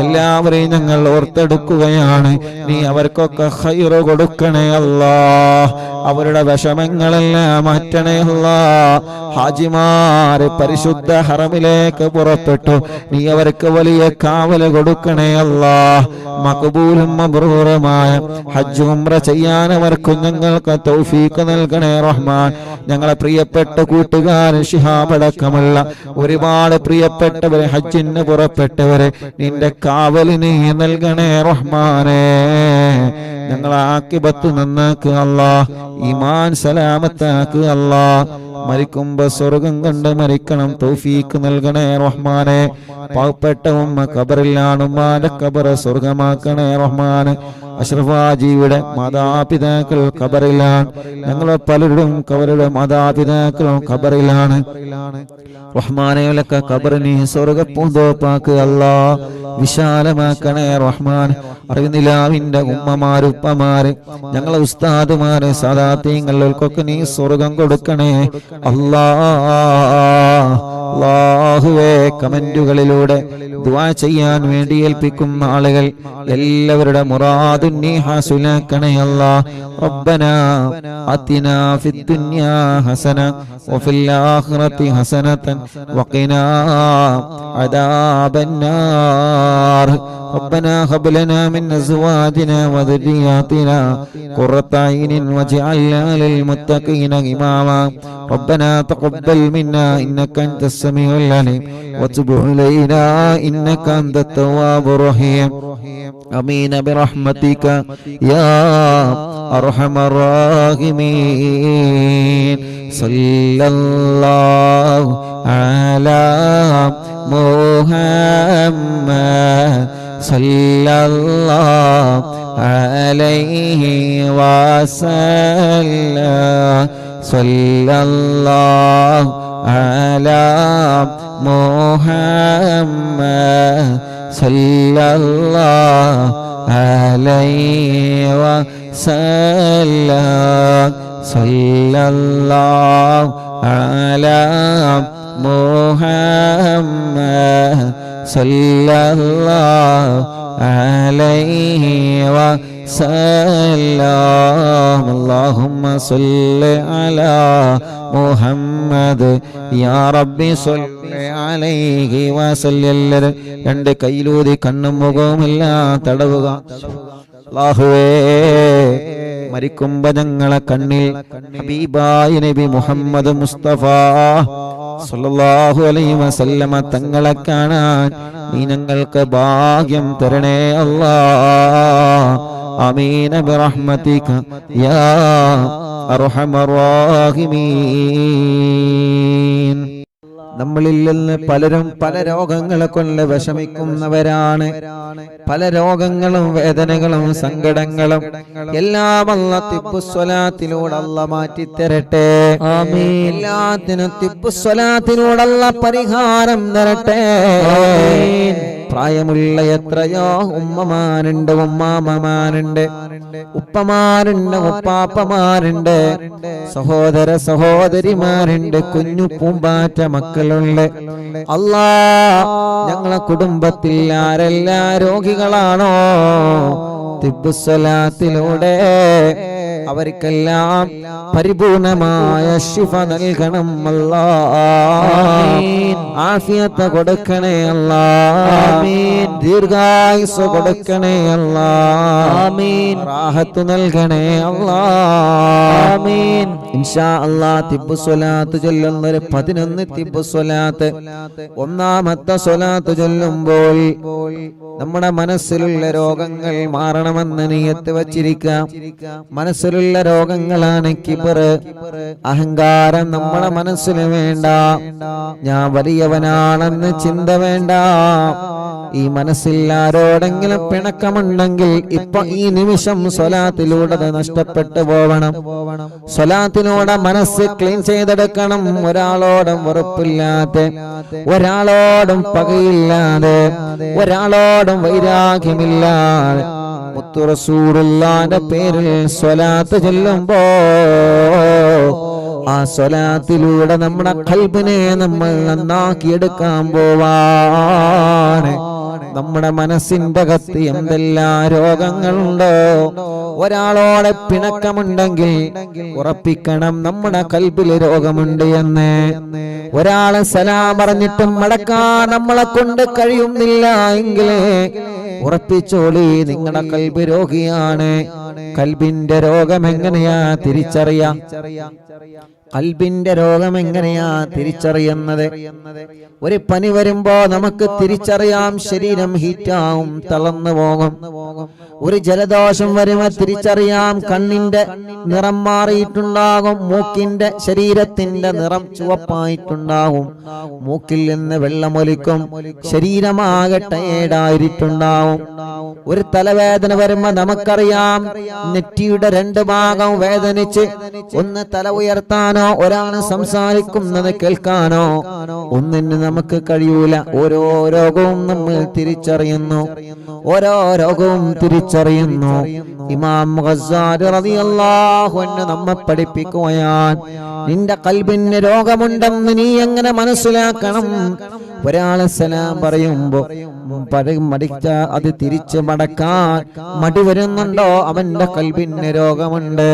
എല്ലാവരെയും ഞങ്ങൾ ഓർത്തെടുക്കുകയാണ്. നീ അവർക്കൊക്കെ ഖൈറ് കൊടുക്കണേ അല്ലാഹ്. അവരുടെ വിഷമങ്ങളെല്ലാം മാറ്റണേ അല്ലാഹ്. ഹാജിമാരെ പരിശുദ്ധ ഹറമിലേക്ക് പുറപ്പെട്ടു, നീ അവർക്ക് വലിയ കാവല് കൊടുക്കണേ അല്ലാഹ്. മഖബൂലും മബ്റൂറുമായ ഹജ്ജ് ഉംറ ചെയ്യാൻ അവർക്ക് ഞങ്ങൾക്ക് തൗഫീഖ് നൽകണേ റഹ്മാൻ. ഞങ്ങളെ പ്രിയപ്പെട്ട കൂട്ടുകാരൻ ശിഹാബ് അടക്കമുള്ള ഒരുപാട് പ്രിയപ്പെട്ടവരെ ഹജ്ജിന് പുറപ്പെട്ടവരെ നിന്റെ കാവല് നീ നൽകണേ റഹ്മാനേ. ഞങ്ങളെ ആക്കിബത്ത് നന്നാക്കുക അല്ലാഹ്. ഈമാൻ സലാമത്താക്കുക അല്ലാഹ്. മരിക്കുമ്പോ സ്വർഗം കണ്ട് മരിക്കണം തൗഫീഖ് നൽകണേ റഹ്മാനെ. പാവപ്പെട്ട ഉമ്മ ഖബറിലാണ്, ഉമ്മാന്റെ ഖബറ് സ്വർഗമാക്കണേ റഹ്മാനെ. അഷ്റഫ് ഹാജിയുടെ മാതാപിതാക്കൾ ഖബറിലാണ്, ഞങ്ങൾ പലരുടെയും അവരുടെ മാതാപിതാക്കളും ഖബറിലാണ്. റഹ്മാനെയൊക്കെ ഖബറിനെ സ്വർഗപ്പൂന്തോപ്പാക്കുക അല്ലാഹ്. വിശാലമാക്കണേ റഹ്മാൻ. അറിവിനിലാവിന്റെ ഉമ്മമാര്, ഉപ്പമാര്, ഞങ്ങളെ ഉസ്താദുമാര്, സാദാത്യങ്ങൾക്കൊക്കെ നീ സ്വർഗം കൊടുക്കണേ അല്ലാഹുവേ. കമന്റുകളിലൂടെ ദുആ ചെയ്യാൻ വേണ്ടി ഏൽപ്പിക്കുന്ന ആളുകൾ എല്ലാവരുടെ മുറാദും നീ ഹാസിലാക്കണേ അല്ലാഹ്. റബ്ബനാ ആതിനാ ഫിദ്ദുനിയാ ഹസന വഫിൽ ആഖിറതി ഹസനതൻ വഖിനാ അദാബന്നാർ. ربنا هب لنا من أزواجنا وذرياتنا قرة أعين واجعلنا للمتقين إماما. ربنا تقبل منا إنك أنت السميع العليم وتب علينا إنك أنت التواب الرحيم. آمين برحمتك يا أرحم الراحمين. صلى الله على محمد صلى الله عليه وسلم. صلى الله على محمد صلى الله عليه وسلم. صلى الله على محمد صلى الله عليه وسلم. اللهم صل على محمد يا ربي صل عليه وسلم. രണ്ട് കൈയിലൂതി കണ്ണും മുഖവുമെല്ലാം തടവുക. അല്ലാഹുവേ, മരിക്കുമ്പോ ഞങ്ങളെ കണ്ണിൽ ഹബീബായ നബി മുഹമ്മദ് മുസ്തഫ സല്ലല്ലാഹു അലൈഹി വസല്ലമ തങ്ങളെ കാണാൻ നീ ഞങ്ങൾക്ക് ഭാഗ്യം തരണേ അല്ലാഹ്. ആമീൻ ബിറഹ്മതിക യാ അർഹമർ റഹീമീൻ. നമ്മളിൽ നിന്ന് പലരും പല രോഗങ്ങളെ കൊണ്ട് വിഷമിക്കുന്നവരാണ്. പല രോഗങ്ങളും വേദനകളും സങ്കടങ്ങളും എല്ലാം അല്ലാഹ് തിബ്ബുസ്വലാത്തിലൂടെ അല്ലാഹ് മാറ്റിത്തരട്ടെ. ആമീൻ. എല്ലാത്തിനും തിബ്ബുസ്വലാത്തിലൂടെ അല്ലാഹ് പരിഹാരം തരട്ടെ. ആമീൻ. പ്രായമുള്ള എത്രയോ ഉമ്മമാരുണ്ട്, ഉമ്മാമ്മമാരുണ്ട്, ഉപ്പമാരുണ്ട്, ഉപ്പാപ്പമാരുണ്ട്, സഹോദര സഹോദരിമാരുണ്ട്, കുഞ്ഞു പൂമ്പാറ്റ മക്കളുണ്ട്. അല്ലാ, ഞങ്ങളെ കുടുംബത്തിൽ ആരെല്ലാം രോഗികളാണോ തിബ്ബുസ്സലാത്തിലൂടെ അവർക്കെല്ലാം പരിപൂർണമായ ശിഫ നൽകണം അല്ലാ. ആഫിയത്ത് കൊടുക്കണേ അല്ലാ. ദീർഘായുസ് കൊടുക്കണേ അല്ലാ. റാഹത്ത് നൽകണേ അല്ലാ. ഇൻഷാ അല്ലാ തിബ്ബുസ്സലാത്ത് ചൊല്ലുന്നൊരു 11 തിബ്ബുസ്സലാത്ത്, ഒന്നാമത്തെ സ്വലാത്ത് ചൊല്ലുമ്പോൾ നമ്മുടെ മനസ്സിലുള്ള രോഗങ്ങൾ മാറണമെന്ന് നിയത്ത് വച്ചിരിക്കാം. മനസ്സിലുള്ള രോഗങ്ങളാണ് കിബർ, അഹങ്കാരം. നമ്മുടെ മനസ്സിന് വേണ്ട. ഞാൻ വലിയവനാണെന്ന് ചിന്ത വേണ്ട. ഈ മനസ്സിൽ ആരോടെങ്കിലും പിണക്കമുണ്ടെങ്കിൽ ഇപ്പൊ ഈ നിമിഷം സ്വലാത്തിലൂടെ നഷ്ടപ്പെട്ടു പോവണം. സ്വലാത്തിലൂടെ മനസ്സ് ക്ലീൻ ചെയ്തെടുക്കണം. ഒരാളോടും വെറുപ്പില്ലാതെ, ഒരാളോടും പകയില്ലാതെ, ഒരാളോടും വൈരാഗ്യമില്ലാതെ മുത്തു റസൂലുള്ളാഹിന്റെ പേരിൽ സ്വലാത്ത് ചൊല്ലുമ്പോ ആ സ്വലാത്തിലൂടെ നമ്മുടെ ഖൽബിനെ നമ്മൾ നന്നാക്കിയെടുക്കാൻ പോവാണ്. നമ്മുടെ മനസ്സിന്റെ അകത്ത് എന്തെല്ലാം രോഗങ്ങളുണ്ടോ, ഒരാളോടെ പിണക്കമുണ്ടെങ്കിൽ ഉറപ്പിക്കണം നമ്മുടെ ഖൽബിൽ രോഗമുണ്ട് എന്ന്. ഒരാളെ സലാം പറഞ്ഞിട്ടും മടക്കാൻ നമ്മളെ കൊണ്ട് കഴിയുന്നില്ല എങ്കിൽ ഉറപ്പിച്ചോളി, നിങ്ങളുടെ ഖൽബ് രോഗിയാണ്. ഖൽബിന്റെ രോഗം എങ്ങനെയാ തിരിച്ചറിയാം? ഖൽബിന്റെ രോഗം എങ്ങനെയാ തിരിച്ചറിയുന്നത്? ഒരു പനി വരുമ്പോ നമുക്ക് തിരിച്ചറിയാം, ശരീരം ഹീറ്റാവും, തളർന്നു പോകും. ഒരു ജലദോഷം വരുമ്പോ തിരിച്ചറിയാം, കണ്ണിന്റെ നിറം മാറിയിട്ടുണ്ടാകും, മൂക്കിന്റെ ശരീരത്തിന്റെ നിറം ചുവപ്പായിട്ടുണ്ടാകും, മൂക്കിൽ നിന്ന് വെള്ളമൊലിക്കും, ശരീരമാകെ ടയേർഡായിട്ടുണ്ടാവും. ഒരു തലവേദന വരുമ്പോ നമുക്കറിയാം, നെറ്റിയുടെ 2 ഭാഗം വേദനിച്ച് ഒന്ന് തല ഉയർത്താനോ ഒരാൾ സംസാരിക്കുന്നത് കേൾക്കാനോ ഒന്നിന് നമുക്ക് കഴിയൂല. ഓരോ രോഗവും നമ്മൾ തിരിച്ചറിയുന്നു, ഓരോ രോഗവും തിരിച്ചറിയുന്നു. ഇമാം ഗസ്സാലി റളിയല്ലാഹു അൻഹു നമ്മെ പഠിപ്പിക്കുകയാണ്, നിന്റെ ഖൽബിന് രോഗമുണ്ടെന്ന് നീ എങ്ങനെ മനസ്സിലാക്കണം? ഒരാളെ സലാം പറയുമ്പോ മടിച്ച അത് തിരിച്ച് മടക്കാൻ മടി വരുന്നുണ്ടോ, അവന്റെ ഖൽബിന് രോഗമുണ്ട്.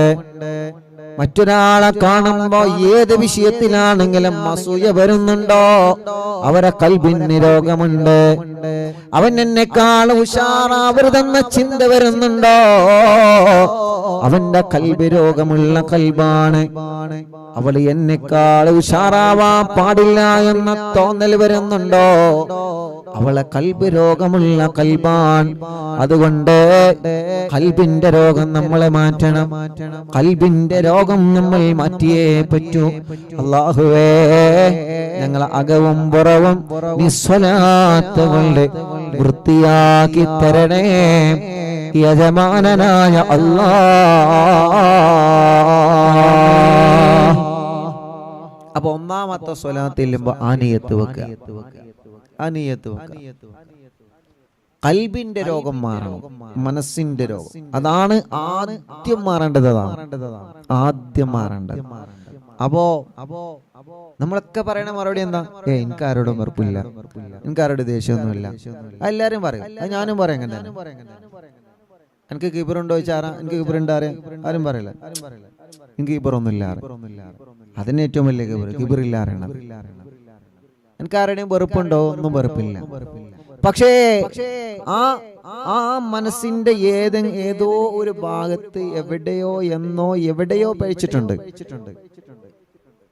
മറ്റൊരാളെ കാണുമ്പോ ഏത് വിഷയത്തിലാണെങ്കിലും അസൂയ വരുന്നുണ്ടോ, അവരെ ഖൽബിന് രോഗമുണ്ട്. അവൻ എന്നെക്കാൾ ഉഷാറാവരുതെന്ന ചിന്ത വരുന്നുണ്ടോ, അവന്റെ ഖൽബ് രോഗമുള്ള ഖൽബാണ്. അവൾ എന്നെക്കാൾ ഉഷാറാവാൻ പാടില്ല എന്ന തോന്നൽ വരുന്നുണ്ടോ, അവളെ ഖൽബ് രോഗമുള്ള ഖൽബാൻ. അതുകൊണ്ട് ഖൽബിന്റെ രോഗം നമ്മളെ മാറ്റണം. ഖൽബിന്റെ രോഗം നമ്മൾ മാറ്റിയേ പറ്റൂ. അല്ലാഹുവേ, ഞങ്ങളെ അകവും പുറവും നിസ്വലാത്ത് കൊണ്ട് വൃത്തിയാക്കി തരണേ യജമാനനായ അല്ലാഹ്. അപ്പൊ ഒന്നാമത്തെ സ്വലാത്ത് ചെല്ലുമ്പോ ആനിയത്ത് വെക്കുക. ഖൽബിന്റെ രോഗം മാറണം, മനസ്സിന്റെ രോഗം. അതാണ് ആദ്യം മാറേണ്ടത്. ആദ്യം മാറേണ്ടത്. അപ്പോ നമ്മളൊക്കെ പറയണ മറുപടി എന്താ? എനിക്ക് ആരോടും വെറുപ്പില്ല, എനിക്ക് ആരോട് ദേഷ്യമൊന്നുമില്ല. എല്ലാരും പറയും, ഞാനും പറയാം. എനിക്ക് കിബറുണ്ടോ ചോദിച്ചാറാ, എനിക്ക് കിബറുണ്ട് ആരും പറയില്ല. എനിക്ക് കിബറൊന്നുമില്ല. അതിന് ഏറ്റവും വലിയ കിബറില്ല അറിയണം. എനിക്ക് ആരുടെയും വെറുപ്പുണ്ടോ? ഒന്നും വെറുപ്പില്ല. പക്ഷേ ആ മനസ്സിന്റെ ഏതോ ഒരു ഭാഗത്ത് എവിടെയോ പഴിച്ചിട്ടുണ്ട്.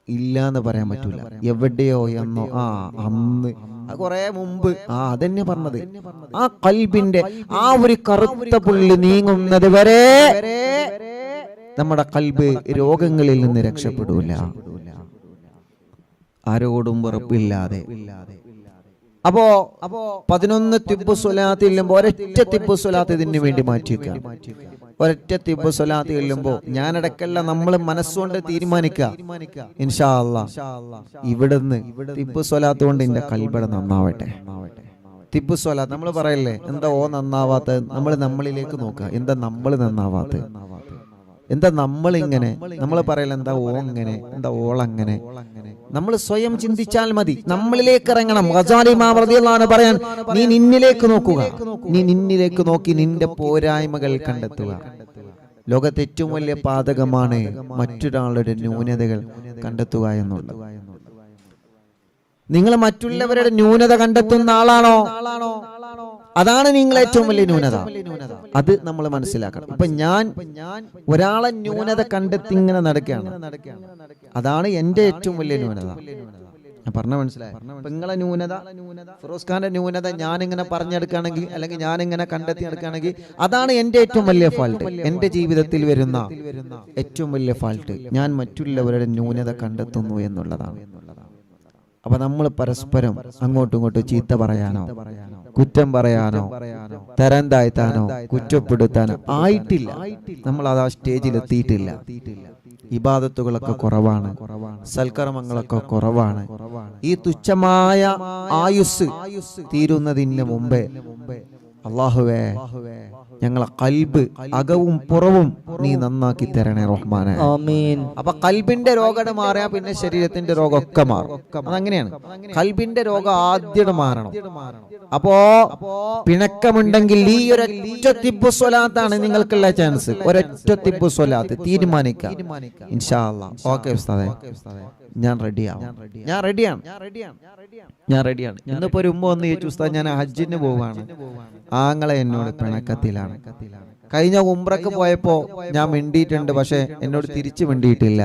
ഇല്ല എന്ന് പറയാൻ പറ്റൂല. എവിടെയോ എന്നോ അന്ന് കുറെ മുമ്പ് അതെന്നെ പറഞ്ഞത്. ആ ഖൽബിന്റെ ആ ഒരു കറുത്ത പുള്ളി നീങ്ങുന്നത് വരെ നമ്മുടെ ഖൽബ് രോഗങ്ങളിൽ നിന്ന് രക്ഷപ്പെടൂല. ആരോടും വെറുപ്പില്ലാതെ. അപ്പോ 11 തിബ്ബു സ്വലാത്ത് ചെല്ലുമ്പോ ഒരൊറ്റ തിബ്ബു സ്വലാത്ത് ഇതിന് വേണ്ടി മാറ്റിവെക്കാം. ഒരൊറ്റ തിബ്ബു സ്വലാത്ത് ചെല്ലുമ്പോ ഞാനടക്കല്ല നമ്മൾ മനസ്സുകൊണ്ട് തീരുമാനിക്കുക, ഇൻഷാ അല്ലാഹ് ഇവിടുന്ന് തിബ്ബു സ്വലാത്ത് കൊണ്ട് എന്റെ ഖൽബ് നന്നാവട്ടെ. തിബ് സ്വലാത്ത് നമ്മൾ പറയല്ലേ, എന്താ ഓ നന്നാവാത്ത? നമ്മളിലേക്ക് നോക്കുക, എന്താ നമ്മൾ നന്നാവാത്ത? എന്താ നമ്മളിങ്ങനെ? നമ്മൾ പറയല എന്താ ഓ അങ്ങനെ, എന്താ ഓളങ്ങനെ? നമ്മൾ സ്വയം ചിന്തിച്ചാൽ മതി, നമ്മളിലേക്ക് ഇറങ്ങണം. ഗസാലി ഇമാം റളിയല്ലാഹു അൻഹു പറയാൻ, നീ നിന്നിലേക്ക് നോക്കുക, നീ നിന്നിലേക്ക് നോക്കി നിന്റെ പോരായ്മകൾ കണ്ടെത്തുക. ലോകത്തെ ഏറ്റവും വലിയ പാതകമാണ് മറ്റൊരാളുടെ ന്യൂനതകൾ കണ്ടെത്തുക എന്നുള്ളത്. നിങ്ങൾ മറ്റുള്ളവരുടെ ന്യൂനത കണ്ടെത്തുന്ന ആളാണോ? അതാണ് നിങ്ങൾ ഏറ്റവും വലിയ ന്യൂനത. അത് നമ്മൾ മനസ്സിലാക്കണം. ഇപ്പൊ ഞാൻ ഒരാളെ ന്യൂനത കണ്ടെത്തി ഇങ്ങനെ നടക്കുകയാണ്, അതാണ് എന്റെ ഏറ്റവും വലിയ ന്യൂനത. ഞാൻ പറഞ്ഞ മനസ്സിലായി? നിങ്ങളെ ന്യൂനത, ഫിറോസ് ഖാന്റെ ന്യൂനത ഞാനിങ്ങനെ പറഞ്ഞെടുക്കുകയാണെങ്കിൽ, അല്ലെങ്കിൽ ഞാനിങ്ങനെ കണ്ടെത്തി എടുക്കുകയാണെങ്കിൽ, അതാണ് എന്റെ ഏറ്റവും വലിയ ഫാൾട്ട്. എന്റെ ജീവിതത്തിൽ വരുന്ന ഏറ്റവും വലിയ ഫാൾട്ട് ഞാൻ മറ്റുള്ളവരുടെ ന്യൂനത കണ്ടെത്തുന്നു എന്നുള്ളതാണ്. അപ്പൊ നമ്മൾ പരസ്പരം അങ്ങോട്ടും ഇങ്ങോട്ടും ചീത്ത പറയാനോ കുറ്റം പറയാനോ തരം താഴ്ത്താനോ കുറ്റപ്പെടുത്താനോ ആയിട്ടില്ല. നമ്മൾ അത് ആ സ്റ്റേജിൽ എത്തിയിട്ടില്ല. ഇബാദത്തുകളൊക്കെ കുറവാണ്, സൽക്കർമ്മങ്ങളൊക്കെ കുറവാണ്. ഈ തുച്ഛമായ ആയുസ് തീരുന്നതിന് മുമ്പേ അല്ലാഹുവേ ഞങ്ങളെ ഖൽബ് അകവും പുറവും നീ നന്നാക്കി തരണേ റഹ്മാനെ. ആമീൻ. അപ്പൊ ഖൽബിന്റെ രോഗം മാറിയാ പിന്നെ ശരീരത്തിന്റെ രോഗമൊക്കെ മാറും. അതങ്ങനെയാണ്. ഖൽബിന്റെ രോഗം ആദ്യം മാറണം. അപ്പോ പിണക്കമുണ്ടെങ്കിൽ ഈ ഒരൊറ്റ തിബ്ബു സ്വലാത്താണ് നിങ്ങൾക്കുള്ള ചാൻസ്. ഒരൊറ്റ തിബ്ബു സ്വലാത്ത് തീരുമാനിക്കാം. ഇൻഷാ അല്ലാഹ്. ഓക്കേ ഉസ്താദേ, ഞാൻ റെഡിയാണ്. ഇന്നിപ്പോ ഒരു ഉമ്മ വന്ന് ചോദിച്ചു, ഉസ്താദ് ഞാൻ ഹജ്ജിന് പോവാണ്, ആങ്ങളെ എന്നോട് പിണക്കത്തിലാണ്. കഴിഞ്ഞ ഉംറക്ക് പോയപ്പോ ഞാൻ മിണ്ടിയിട്ടുണ്ട്, പക്ഷെ എന്നോട് തിരിച്ചു മിണ്ടിയിട്ടില്ല.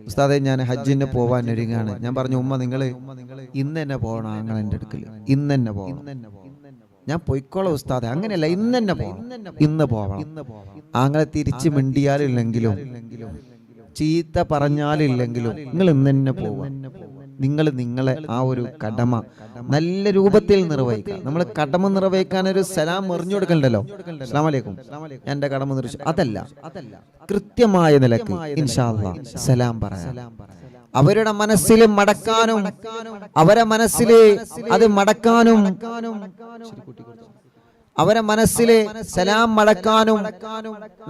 ഉസ്താദെ ഞാൻ ഹജ്ജിന് പോവാൻ ഒരുങ്ങാണ്. ഞാൻ പറഞ്ഞു, ഉമ്മ നിങ്ങള് ഇന്ന് തന്നെ പോകണം, ആങ്ങളെന്റെ അടുക്കല് ഇന്ന് തന്നെ പോകണം. ഞാൻ പൊയ്ക്കോളാം ഉസ്താദെ. അങ്ങനെയല്ല, ഇന്ന് തന്നെ പോകണം, ഇന്ന് പോകണം. ആങ്ങളെ തിരിച്ചു മിണ്ടിയാലില്ലെങ്കിലും ചീത്ത പറഞ്ഞാലില്ലെങ്കിലും നിങ്ങൾ ഇന്ന് തന്നെ പോവാ. നിങ്ങൾ നിങ്ങളെ ആ ഒരു കടമ നല്ല രൂപത്തിൽ നിർവഹിക്കുക. നമ്മൾ കടമ നിർവഹിക്കാൻ ഒരു സലാം എറിഞ്ഞു കൊടുക്കണ്ടല്ലോ, അസ്സലാമു അലൈക്കും, എന്റെ കടമ നിർവഹിച്ചു, അതല്ല. കൃത്യമായ നിലക്ക് ഇൻഷാ അല്ലാഹ് സലാം പറയാം. അവരുടെ മനസ്സിൽ മടക്കാനും, അവരെ മനസ്സിൽ അത് മടക്കാനും, അവരെ മനസ്സിലെ സലാം മടക്കാനും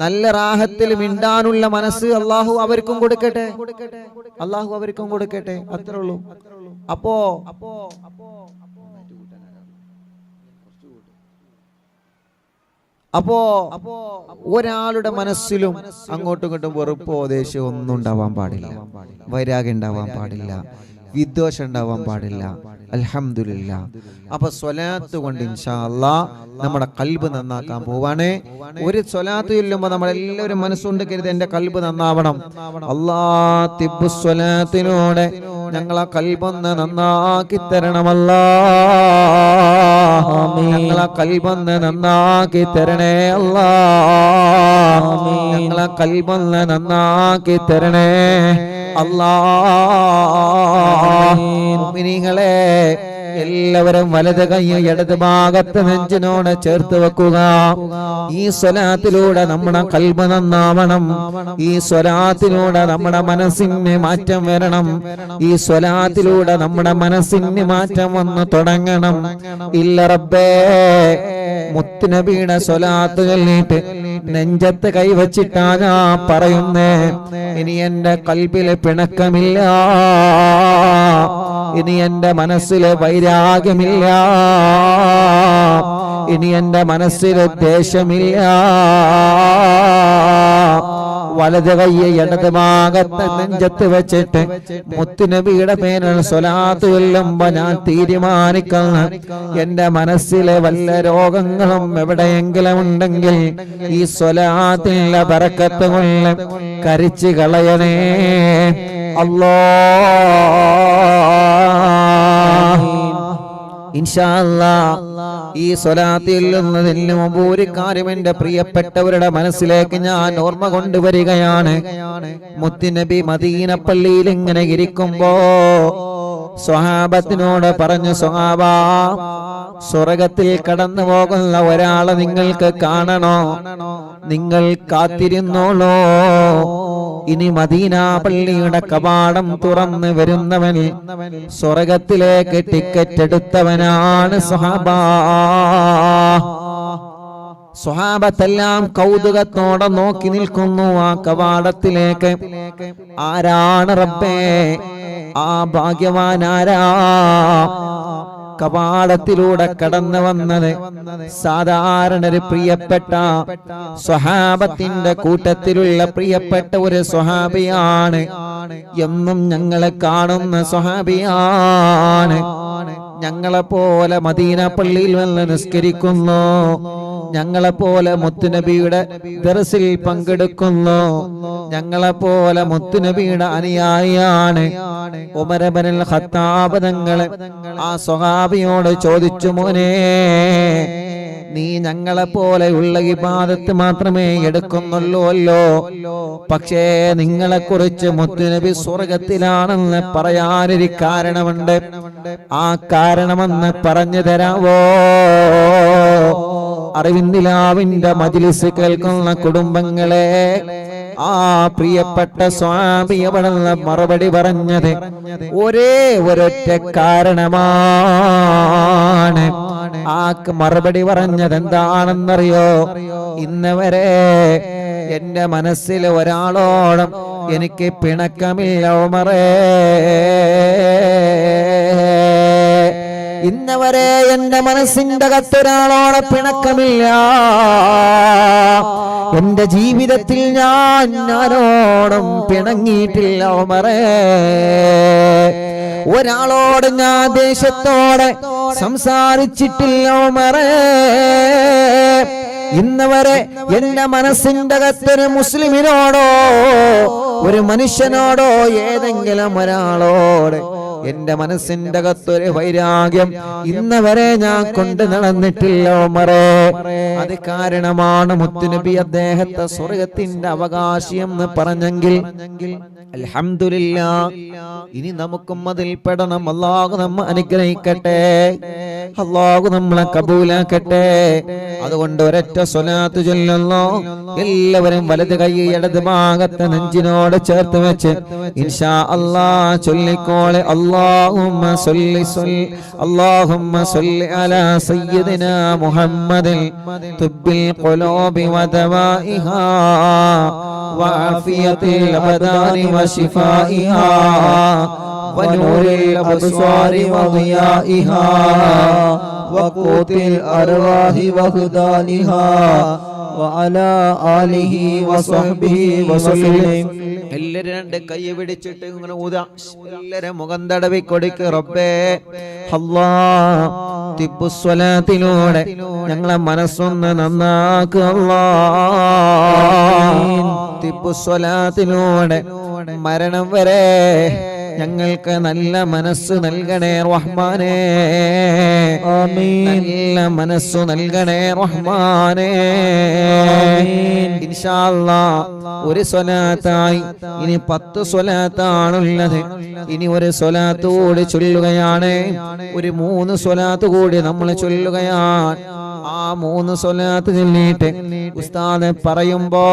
നല്ല റാഹത്തിൽ മിണ്ടാനുള്ള മനസ്സ് അള്ളാഹു അവർക്കും കൊടുക്കട്ടെ, അള്ളാഹു അവർക്കും കൊടുക്കട്ടെ. അത്രേ ഉള്ളൂ. അപ്പോ ഒരാളുടെ മനസ്സിലും അങ്ങോട്ടും ഇങ്ങോട്ടും വെറുപ്പോ ദേഷ്യമോ ഒന്നും ഉണ്ടാവാൻ പാടില്ല, വൈരാഗ്യം ഉണ്ടാവാൻ പാടില്ല, വിദ്വേഷം ഉണ്ടാവാൻ പാടില്ല. അൽഹംദുലില്ലാഹ്. അപ്പൊ സ്വലാത്ത് കൊണ്ട് ഇൻഷാ അല്ലാഹ് നമ്മുടെ ഖൽബ് നന്നാക്കാൻ പോവാണ്. ഒരു സ്വലാത്ത് ചൊല്ലുമ്പോൾ നമ്മളെല്ലാവരും മനസ്സുകൊണ്ട് കരുതി എന്റെ ഖൽബ് നന്നാവണം. അല്ലാഹ് തിബ്ബു സ്വലാത്തിലൂടെ ഞങ്ങളെ ഖൽബൊന്ന് നന്നാക്കി തരണമല്ലാ. ഞങ്ങളെ ഖൽബൊന്ന് നന്നാക്കി തരണേ അല്ലാ. ഞങ്ങളെ ഖൽബൊന്ന് നന്നാക്കി തരണേ അല്ലാ. മുഅ്മിനീങ്ങളെ എല്ലാവരും വലത് കൈ ഇടത് ഭാഗത്ത് നെഞ്ചിനോട് ചേർത്ത് വെക്കുക. ഈ സ്വലാത്തിലൂടെ നമ്മുടെ ഖൽബ് നന്നാവണം. ഈ സ്വലാത്തിലൂടെ നമ്മുടെ മനസ്സിന് മാറ്റം വരണം. ഈ സ്വലാത്തിലൂടെ നമ്മുടെ മനസ്സിന് മാറ്റം വന്ന് തുടങ്ങണം. ഇല്ല റബ്ബേ, മുത്തുനബിയുടെ സ്വലാത്ത് ചൊല്ലിയിട്ട് നെഞ്ചത്ത് കൈവച്ചിട്ടാ ഞാൻ പറയുന്നേ, ഇനി എന്റെ ഖൽബില് പിണക്കമില്ല, ഇനി എന്റെ മനസ്സിലെ വൈരാഗ്യമില്ല, ഇനി എന്റെ മനസ്സിലെ ദേഷ്യമില്ല. വലത് കയ്യെ ഇടത് ഭാഗത്ത് നെഞ്ചത്ത് വെച്ചിട്ട് മുത്തുനബിയുടെ പേരിൽ സ്വലാത്ത് ചൊല്ലുമ്പോ ഞാൻ തീരുമാനിക്കുന്ന എന്റെ മനസ്സിലെ വല്ല രോഗങ്ങളും എവിടെയെങ്കിലും ഉണ്ടെങ്കിൽ ഈ സ്വലാത്തിന്റെ ബറക്കത്ത് കൊണ്ട് കരിച്ചു കളയണേ അല്ലാഹ്. ഇൻഷാ അല്ലാഹ് ഈ സ്വലാത്തിൽ നിന്നതിന് മുമ്പ് ഒരു കാര്യം എന്റെ പ്രിയപ്പെട്ടവരുടെ മനസ്സിലേക്ക് ഞാൻ ഓർമ്മ കൊണ്ടുവരികയാണ്. മുത്തുനബി മദീന പള്ളിയിൽ ഇങ്ങനെ ഇരിക്കുമ്പോ സ്വഹാബത്തിനോട് പറഞ്ഞു, സ്വഹാബാ, സ്വർഗത്തിൽ കടന്നു പോകുന്ന ഒരാളെ നിങ്ങൾക്ക് കാണണോ? നിങ്ങൾ കാത്തിരുന്നോളൂ, ഇനി മദീന പള്ളിയുടെ കവാടം തുറന്ന് വരുന്നവൻ സ്വർഗത്തിലേക്ക് ടിക്കറ്റ് എടുത്തവനാണ് സ്വഹാബാ. സ്വഹാബത്തെല്ലാം കൗതുകത്തോടെ നോക്കി നിൽക്കുന്നു ആ കവാടത്തിലേക്ക്. ആരാണ് റബ്ബേ ആ ഭാഗ്യവാനാരാ? കവാടത്തിലൂടെ കടന്നു വന്നത് സാധാരണ ഒരു പ്രിയപ്പെട്ട സ്വഹാബത്തിന്റെ കൂട്ടത്തിലുള്ള പ്രിയപ്പെട്ട ഒരു സ്വഹാബിയാണ്. എന്നും ഞങ്ങളെ കാണുന്ന സ്വഹാബിയാണ്. ഞങ്ങളെപ്പോലെ മദീന പള്ളിയിൽ വന്ന് നിസ്കരിക്കുന്നു, ഞങ്ങളെപ്പോലെ മുത്തുനബിയുടെ ദർസിൽ പങ്കെടുക്കുന്നു, ഞങ്ങളെപ്പോലെ മുത്തുനബിയുടെ അനുയായിയാണ്. ഉമർ ഇബ്നുൽ ഖത്താബ് തങ്ങളെ ആ സ്വഹാബിയോട് ചോദിച്ചു, മോനെ നീ ഞങ്ങളെപ്പോലെയുള്ള ഇബാദത്ത് മാത്രമേ എടുക്കുന്നുള്ളൂല്ലോ, പക്ഷേ നിങ്ങളെ കുറിച്ച് മുത്തുനബി സ്വർഗത്തിലാണെന്ന് പറയാനൊരു കാരണമുണ്ട്. ആ കാരണമെന്ന് പറഞ്ഞു തരാവോ? അറിവിന്ദിലാവിന്റെ മജ്ലിസ് കേൾക്കുന്ന കുടുംബങ്ങളെ, ആ പ്രിയപ്പെട്ട സ്വഹാബി അവിടുന്ന് മറുപടി പറഞ്ഞത് ഒരേ ഒരൊറ്റ കാരണമാണ്. ആ മറുപടി പറഞ്ഞത് എന്താണെന്നറിയോ? ഇന്നവരെ എന്റെ മനസ്സിൽ ഒരാളോടും എനിക്ക് പിണക്കമില്ല ഉമറേ. ഇന്നവരെ എന്റെ മനസ്സിന്റെ അകത്തൊരാളോടെ പിണക്കമില്ല. എന്റെ ജീവിതത്തിൽ ഞാൻ ആരോടും പിണങ്ങിയിട്ടില്ല ഉമറേ. ഒരാളോട് ഞാൻ ദേഷ്യത്തോടെ സംസാരിച്ചിട്ടില്ല ഉമറേ. ഇന്നവരെ എന്റെ മനസ്സിന്റെ അകത്തൊരു മുസ്ലിമിനോടോ ഒരു മനുഷ്യനോടോ ഏതെങ്കിലും ഒരാളോട് എന്റെ മനസ്സിന്റെ അകത്തൊരു വൈരാഗ്യം ഇന്നവരെ ഞാൻ കൊണ്ട് നടന്നിട്ടില്ല ഉമറേ. അത് കാരണമാണ് മുത്തുനബി അദ്ദേഹത്തെ സ്വർഗത്തിന്റെ അവകാശി എന്ന് പറഞ്ഞെങ്കിൽ അൽഹംദുലില്ലാഹ്. ഇനി നമുക്കും അതിൽ പെടണം. അല്ലാഹു നമ്മെ അനുഗ്രഹിക്കട്ടെ, അല്ലാഹു നമ്മളെ കബൂലാക്കട്ടെ. അതുകൊണ്ട് ഒരൊറ്റ സ്വലാത്ത് ചൊല്ലുന്നു. എല്ലാവരും വലത് കൈ ഇടത് ഭാഗത്തെ നെഞ്ചിനോട് ചേർത്ത് വെച്ച് ഇൻഷാ അല്ലാഹ് ചൊല്ലിക്കോളെ. اللهم صل على سيدنا محمد طب القلوب ودوائها وعافية الأبدان وشفائها ونور الأبصار وضيائها وقوت الأرواح وهدانها وعلى آله وصحبه وسلم. എല്ലാരും രണ്ട് കൈ പിടിച്ചിട്ട് ഇങ്ങനെ ഊതാ. എല്ലാരും മുഖം തടവി കൊടുക്ക്. റബ്ബേ അല്ലാഹ് തിബ്ബുസ്വലാത്തിലൂടെ ഞങ്ങളെ മനസ്സൊന്ന് നന്നാക്കുക. അല്ലാഹ് തിബ്ബുസ്വലാത്തിലൂടെ മരണം വരെ ഞങ്ങൾക്ക് നല്ല മനസ്സ് നൽകണേ റഹ്മാനേ. ആമീൻ. നല്ല മനസ്സ് നൽകണേ റഹ്മാനേ. ഇൻഷാ അല്ലാഹ് ഒരു സ്വലാത്തായി ഇനി 10 സ്വലാത്താണുള്ളത്. ഇനി ഒരു സ്വലാത്ത് കൂടി ചൊല്ലുകയാണ്. ഒരു 3 സ്വലാത്ത് കൂടി നമ്മൾ ചൊല്ലുകയാണ്. ആ 3 സ്വലാത്ത് ചൊല്ലിയിട്ട് ഉസ്താദ് പറയുമ്പോ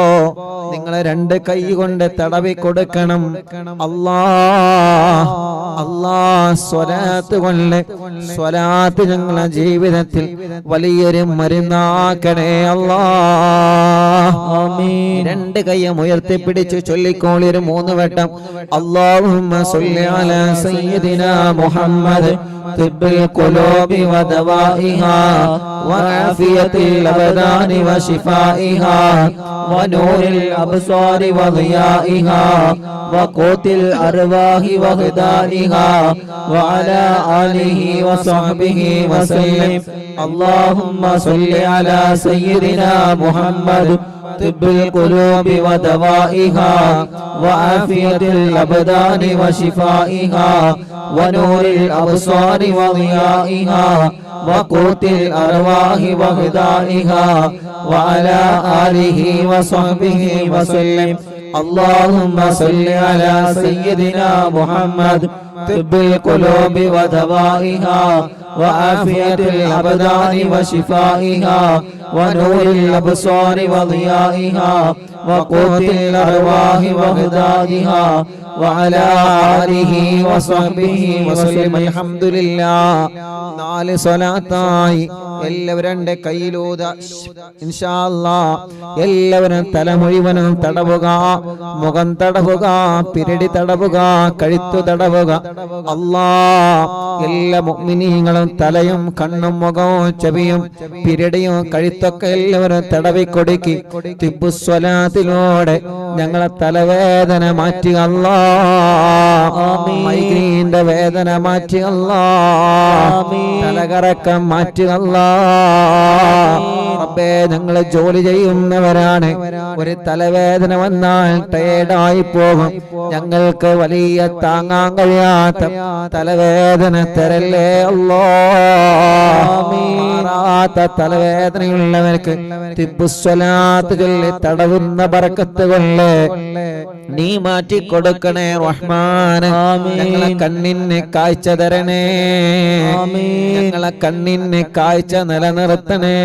നിങ്ങൾ 2 കൈ കൊണ്ട് തടവി കൊടുക്കണം. അല്ലാഹ് സ്വലാത്ത് കൊണ്ട് സ്വലാത്ത് ഞങ്ങളുടെ ജീവിതത്തിൽ വലിയൊരു മരുന്നാക്കണേ അല്ലാഹ്. ആമീൻ. 2 കൈയും ഉയർത്തിപ്പിടിച്ച് ചൊല്ലിക്കോളി ഒരു 3 വട്ടം. അല്ലാഹുമ്മ സ്വല്ലി അലാ സയ്യിദിനാ മുഹമ്മദ് طب القلوب ودوائها وعافية الأبدان وشفائها ونور الأبصار وضيائها وقوت الأرواح وهدانها وعلى آله وصحبه وسلم. اللهم صل على سيدنا محمد طب القلوب ودوائها وعافية الأبدان وشفائها ونور الأبصار وضيائها وقوت الأرواح وغذائها وعلى آله وصحبه وسلم. اللهم صل على سيدنا محمد طب القلوب ودوائها وعافية الأبدان وشفائها ونور الأبصار وضيائها وقوت الأرواح وغدادها وعلى آله وصحبه وسلم الحمد لله. 4 സ്വലാത്തായി എല്ലാവരും കയ്യിലൂത ഇൻഷാ അല്ലാഹ്. എല്ലാവരും തല മുഴുവനും തടവുക, മുഖം തടവുക, പിരടി തടവുക, കഴുത്തു തടവുക. അല്ലാഹ് എല്ലാ മുഅ്മിനീങ്ങളും തലയും കണ്ണും മുഖവും ചെവിയും പിരടിയും കഴുത്തൊക്കെ എല്ലാവരും തടവിക്കൊടുക്കി തിബ്ബുസ്വലാത്തിലൂടെ ഞങ്ങളെ തലവേദന മാറ്റി അല്ലാഹ്. മൈഗ്രീന്റെ വേദന മാറ്റി അല്ലാഹ്. തലകറക്കം മാറ്റി അല്ലാഹ്. റബ്ബേ, ഞങ്ങൾ ജോലി ചെയ്യുന്നവരാണ്. ഒരു തലവേദന വന്നാൽ ടയേർഡായി പോകും. ഞങ്ങൾക്ക് വലിയ താങ്ങാൻ കഴിയാത്ത തലവേദന തരല്ലേ അല്ലാഹ്. തലവേദനയുള്ളവർക്ക് തിബ്ബുസ്വലാത്ത് ചൊല്ലി തടവുന്ന ബറക്കത്ത് കൊണ്ട് നീ മാറ്റി കൊടുക്കണേ റഹ്മാൻ. ഞങ്ങളെ കണ്ണിന് കാഴ്ച തരണേ, ഞങ്ങളെ കണ്ണിന് കാഴ്ച നിലനിർത്തണേ,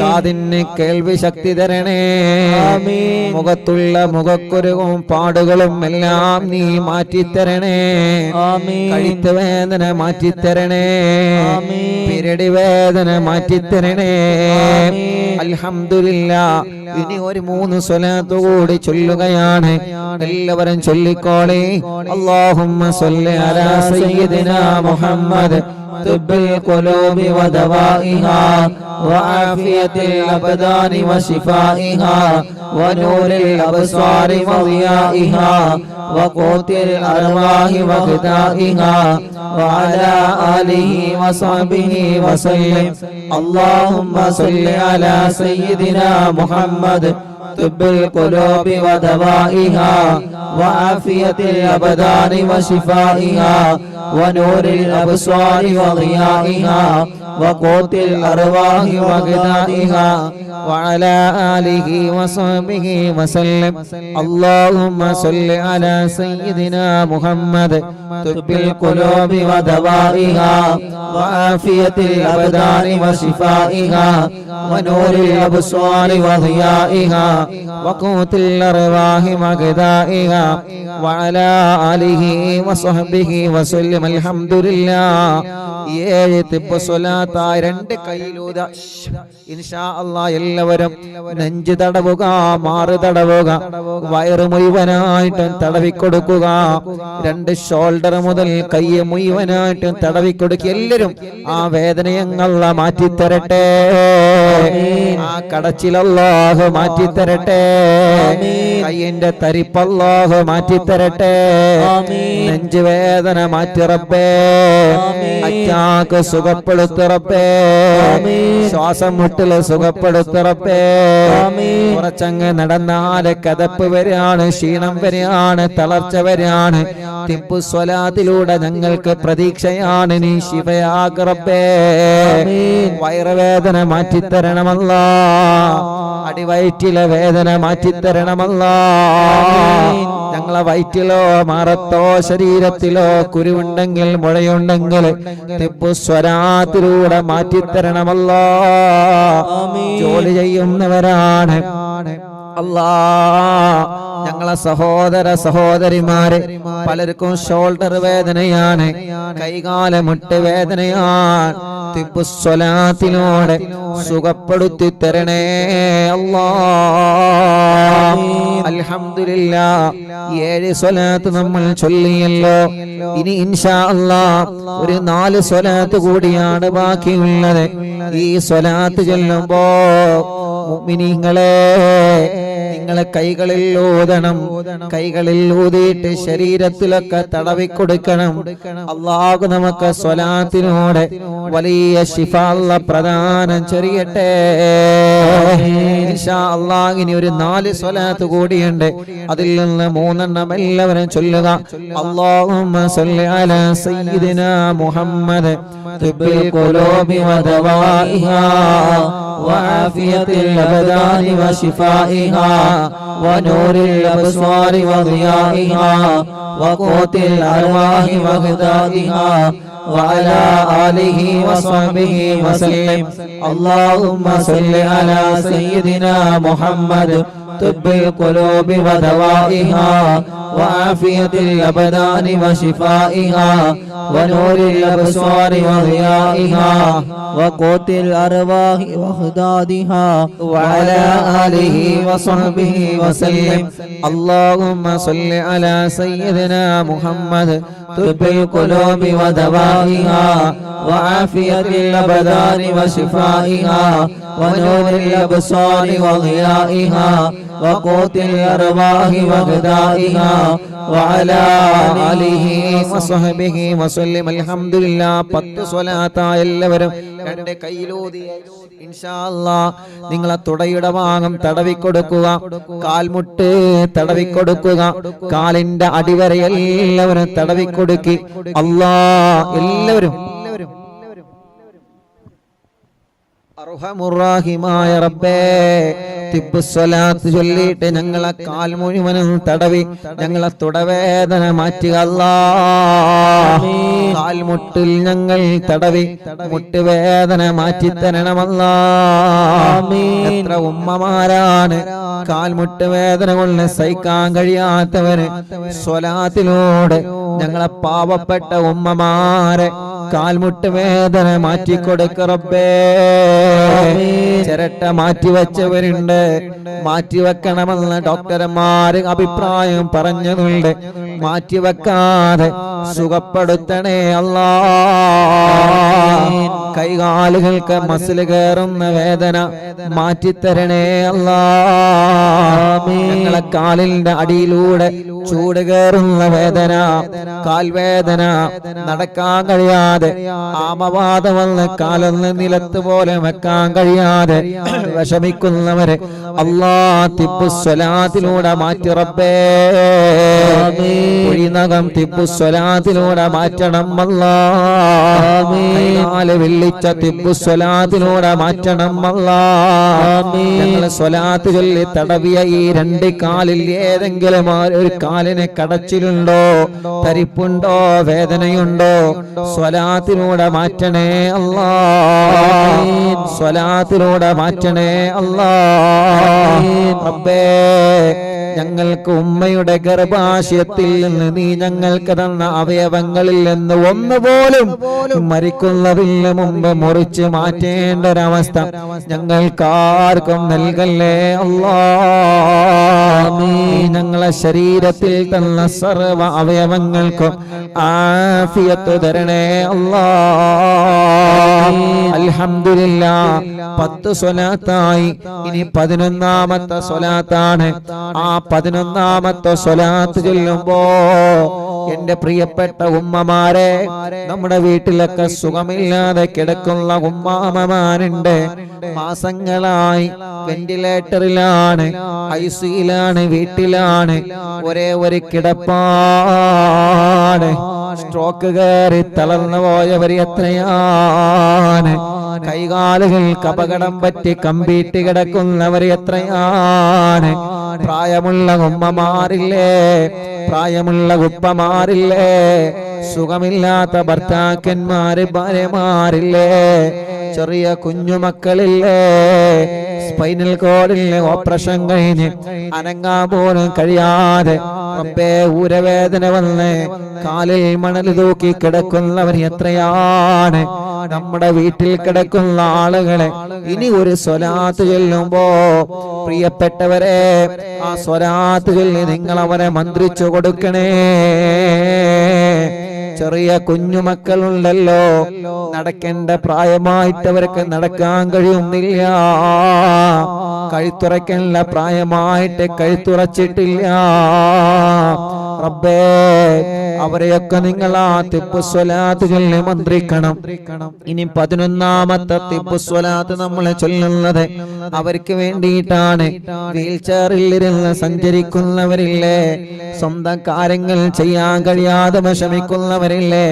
കാതിന് കേൾവി ശക്തി തരണേ, മുഖത്തുള്ള മുഖക്കുരുവും പാടുകളും എല്ലാം നീ മാറ്റിത്തരണേ, കഴുത്ത് വേദന മാറ്റിത്തരണേ, പിരടി വേദന മാറ്റിത്തരണേ. അൽഹംദുലില്ലാഹ്. ഇനി ഒരു 3 സ്വലാത്ത് കൂടി ചൊല്ലുകയാണ്. എല്ലാവരും ചൊല്ലിക്കോളേ. അല്ലാഹുമ്മ സ്വല്ലി അലാ സയ്യിദിനാ മുഹമ്മദ് طب القلوب ودوائها وعافية الأبدان وشفائها ونور الأبصار وضيائها وقوت الأرواح وغذائها وعلى آله وصحبه وسلم. اللهم صل على سيدنا محمد طب القلوب ودوائها وعافية الأبدان وشفائها ونور الأبصار وضيائها وقوت الأرواح وغذائها وعلى آله وصحبه وسلم. اللهم صل على سيدنا محمد طب القلوب ودوائها وعافية الأبدان وشفائها ونور الأبصار وضيائها وقوت الأرواح وغذائها وعلى آله وصحبه وسلم. الحمد لله. 7 തിബ്ബ് സ്വലാത്തായി 2 കൈയിലൂത ഇൻഷാ അല്ലാഹ്. എല്ലാവരും നെഞ്ച് തടവുക, മാറ് തടവുക, വയറ് മുഴുവനായിട്ടും തടവിക്കൊടുക്കുക. 2 ഷോൾഡർ മുതൽ കൈ മുഴുവനായിട്ടും തടവിക്കൊടുക്കുക. എല്ലാവരും ആ വേദനയങ്ങള മാറ്റിത്തരട്ടെ, ആ കടച്ചിലല്ലാഹു മാറ്റിത്തരട്ടെ, കയ്യിന്റെ തരിപ്പല്ലാഹു മാറ്റിത്തരട്ടെ, നെഞ്ച് വേദന മാറ്റി റബ്ബേ, അറ്റാക്ക് സുഖപ്പെടുത്തു റബ്ബേ, ശ്വാസം മുട്ടല് സുഖപ്പെടുത്തു റബ്ബേ. കുറച്ചങ്ങ് നടന്നാല് കതപ്പ് വരെയാണ്, ക്ഷീണം വരെയാണ്, തളർച്ച വരെയാണ്. തിബ്ബു സ്വലാത്തിലൂടെ ഞങ്ങൾക്ക് പ്രതീക്ഷയാണ്. നീ ശിഫയാക്ക് റബ്ബേ. വയറുവേദന മാറ്റിത്തരണമല്ലാ, അടിവയറ്റിലെ വേദന മാറ്റിത്തരണമല്ലാ. ഞങ്ങളെ വയറ്റിലോ മാറത്തോ ശരീരത്തിലോ കുരുവുണ്ടെങ്കിൽ മുഴയുണ്ടെങ്കിൽ തിബ്ബു സ്വലാത്തിലൂടെ മാറ്റിത്തരണമല്ലാ. ജോലി ചെയ്യുന്നവരാണ് അല്ലാ. ഞങ്ങളെ സഹോദര സഹോദരിമാരെ പലർക്കും ഷോൾഡർ വേദനയാണ്, കൈകാല മുട്ട് വേദനയാണ്. തിബ്ബു സ്വലാത്തിലൂടെ സുഖപ്പെടുത്തി തരണേ അല്ലാ. അൽഹംദുലില്ലാഹ്. 7 സ്വലാത്ത് നമ്മൾ ചൊല്ലിയല്ലോ. ഇനി ഇൻഷാ അല്ലാഹ് ഒരു 4 സ്വലാത്ത് കൂടിയാണ് ബാക്കിയുള്ളത്. ഈ സ്വലാത്ത് ചൊല്ലുമ്പോ മുഅ്മിനീങ്ങളെ നിങ്ങളെ കൈകളിൽ ഊതണം, കൈകളിൽ ഊതിയിട്ട് ശരീരത്തിലൊക്കെ തടവിക്കൊടുക്കണം. അല്ലാഹു നമുക്ക് സ്വലാത്തിനോടെ വലിയ ശിഫ അല്ലാഹ് പ്രദാനം ചെയ്യട്ടെ ഇൻഷാ അല്ലാഹ്. ഇനി ഒരു 4 സ്വലാത്ത് കൂടിയുണ്ട്, അതിൽ നിന്ന് 3 എണ്ണം എല്ലാവരും ചൊല്ലുക. അല്ലാഹുമ്മ സ്വല്ലി അലാ സയ്യിദിനാ മുഹമ്മദ് തിബ്ബിൽ ഖുലൂബി വദവാഇഹാ وعافية الأبدان وشفائها ونور الأبصار وضيائها وقوت الأرواح وغذائها وعلى آله وصحبه وسلم. اللهم صل على سيدنا محمد طب القلوب ودوائها وعافية الأبدان وشفائها ونور الأبصار وضيائها وقوت الأرواح وخدادها وعلى آله وصحبه وسلم. اللهم صل على سيدنا محمد طب القلوب ودوائها وعافية الأبدان وشفائها ونور الأبصار وضيائها وقوت الأرواح وغذائها وعلى آله وصحبه وسلم. അൽഹംദുലില്ലാ. 10 സ്വലാത്ത എല്ലാവരും രണ്ട് കൈയിലൂതി ഇൻഷാ അല്ലാഹ് നിങ്ങളെ തുടയുടെ ഭാഗം തടവിക്കൊടുക്കുക, കാൽമുട്ട് തടവിക്കൊടുക്കുക, കാലിന്റെ അടിവരെ എല്ലാവരും തടവിക്കൊടുക്കി. എല്ലാവരും അർഹമുർറാഹിമായ റബ്ബേ തിബ്ബുസ്സലാത്ത് ചൊല്ലിയിട്ട് ഞങ്ങളെ കാൽ മുഴുവനും തടവി ഞങ്ങളെ തുടവേദന മാറ്റുക അല്ലാഹ്. കാൽമുട്ടിൽ ഞങ്ങൾ തടവി മുട്ടുവേദന മാറ്റി തരണമല്ലാഹ്. എത്ര ഉമ്മമാരാണ് കാൽമുട്ട് വേദന കൊണ്ട് സഹിക്കാൻ കഴിയാത്തവര് സ്വലാത്തിലൂടെ ഞങ്ങളെ പാവപ്പെട്ട ഉമ്മമാരെ കാൽമുട്ട് വേദന മാറ്റിക്കൊടുക്ക റബ്ബേ. ചിരട്ട മാറ്റിവെച്ചവരുണ്ട്, മാറ്റിവെക്കണമെന്ന് ഡോക്ടർമാര് അഭിപ്രായം പറഞ്ഞതുണ്ട്. മാറ്റിവെക്കാതെ സുഖപ്പെടുത്തണേ അല്ലാഹ്. കൈകാലുകൾക്ക് മസിൽ കയറുന്ന വേദന മാറ്റിത്തരണേ അല്ലാഹ്. ഞങ്ങളെ കാലിന്റെ അടിയിലൂടെ ചൂട് കയറുന്ന വേദന, കാൽവേദന, നടക്കാൻ കഴിയാതെ ആമവാദം വന്ന് കാലൊന്ന് നിലത്ത് പോലെ വെക്കാൻ കഴിയാതെ വിഷമിക്കുന്നവരെ അല്ലാഹ് തിബ്ബുസ്സലാത്തിലൂടെ മാറ്റി റബ്ബേ. കുഴിനകം തിബ്ബുസ്സലാത്തിലൂടെ മാറ്റണം അല്ലാഹ്. കാല് വെള്ളിച്ച തിബ്ബുസ്സലാത്തിലൂടെ മാറ്റണം അല്ലാഹ്. ഞങ്ങള് സ്വലാത്ത് ചൊല്ലി തടവിയ ഈ രണ്ട് കാലിൽ ഏതെങ്കിലും ഒരു കാലിന് കടച്ചിലുണ്ടോ, തരിപ്പുണ്ടോ, വേദനയുണ്ടോ, സ്വലാത്തിലൂടെ മാറ്റണേ അല്ലാഹ്. സ്വലാത്തിലൂടെ മാറ്റണേ അല്ലാഹ്. റബ്ബേ, ഞങ്ങൾക്ക് ഉമ്മയുടെ ഗർഭാശയത്തിൽ നിന്ന് നീ ഞങ്ങൾക്ക് തന്ന അവയവങ്ങളിൽ നിന്ന് ഒന്നുപോലും മരിക്കുന്നതിന് മുമ്പ് മുറിച്ച് മാറ്റേണ്ട ഒരവസ്ഥ ഞങ്ങൾക്കാർക്കും നൽകല്ലേ അല്ലാഹ്. ഞങ്ങളെ ശരീരത്തിൽ തന്ന സർവ അവയവങ്ങൾക്കും ആഫിയത്ത് തരണേ അല്ലാഹ്. അൽഹംദുലില്ലാഹ്. 10 സ്വലാത്തായി, ഇനി 11ാമത്തെ സ്വലാത്താണ്. ആ 11ാമത്തെ സ്വലാത്ത് ചൊല്ലുമ്പോ എന്റെ പ്രിയപ്പെട്ട ഉമ്മമാരെ, നമ്മുടെ വീട്ടിലൊക്കെ സുഖമില്ലാതെ കിടക്കുന്ന ഉമ്മാമമാരുണ്ട്. മാസങ്ങളായി വെന്റിലേറ്ററിലാണ്, ഐസിയിലാണ്, വീട്ടിലാണ്, ഒരേ ഒരു കിടപ്പാണ്. സ്ട്രോക്ക് കയറി തളർന്നു പോയവർ എത്രയാണ്. കൈകാലുകൾക്ക് അപകടം പറ്റി കമ്പീട്ട് കിടക്കുന്നവർ എത്രയാണ്. പ്രായമുള്ള ഉമ്മമാരില്ലേ, പ്രായമുള്ള ഉപ്പമാരില്ലേ, സുഖമില്ലാത്ത ഭർത്താക്കന്മാര്, ഭാര്യമാരില്ലേ, ചെറിയ കുഞ്ഞുമക്കളില്ലേ, സ്പൈനൽ കോഡിലെ ഓപ്പറേഷൻ കഴിഞ്ഞ് അനങ്ങാൻ പോലും കഴിയാതെ റബ്ബേ ഊരവേദന വന്ന് കാലിൽ മണൽ തൂക്കി കിടക്കുന്നവർ എത്രയാണ്. നമ്മുടെ വീട്ടിൽ കിടക്കുന്ന ആളുകളെ ഇനി ഒരു സ്വലാത്ത് ചൊല്ലുമ്പോ പ്രിയപ്പെട്ടവരെ, ആ സ്വലാത്ത് ചൊല്ലി നിങ്ങൾ അവരെ മന്ത്രിച്ചു കൊടുക്കണേ. ചെറിയ കുഞ്ഞുമക്കളുണ്ടല്ലോ, നടക്കേണ്ട പ്രായമായിട്ടവർക്ക് നടക്കാൻ കഴിയുന്നില്ല, കഴുത്തുറയ്ക്കേണ്ട പ്രായമായിട്ട് കഴുത്തുറച്ചിട്ടില്ല. റബ്ബേ, അവരെയൊക്കെ നിങ്ങൾ ആ തിബ്ബുസ്വലാത്ത് ചൊല്ലി മന്ത്രിക്കണം. ഇനി 11ാമത്തെ തിബ്ബുസ്വലാത്ത് നമ്മൾ ചൊല്ലുന്നത് അവർക്ക് വേണ്ടിയിട്ടാണ്. വീൽ ചെയറിൽ ഇരുന്ന് സഞ്ചരിക്കുന്നവരില്ലേ, സ്വന്തം കാര്യങ്ങൾ ചെയ്യാൻ കഴിയാതെ വിഷമിക്കുന്നവരില്ലേ,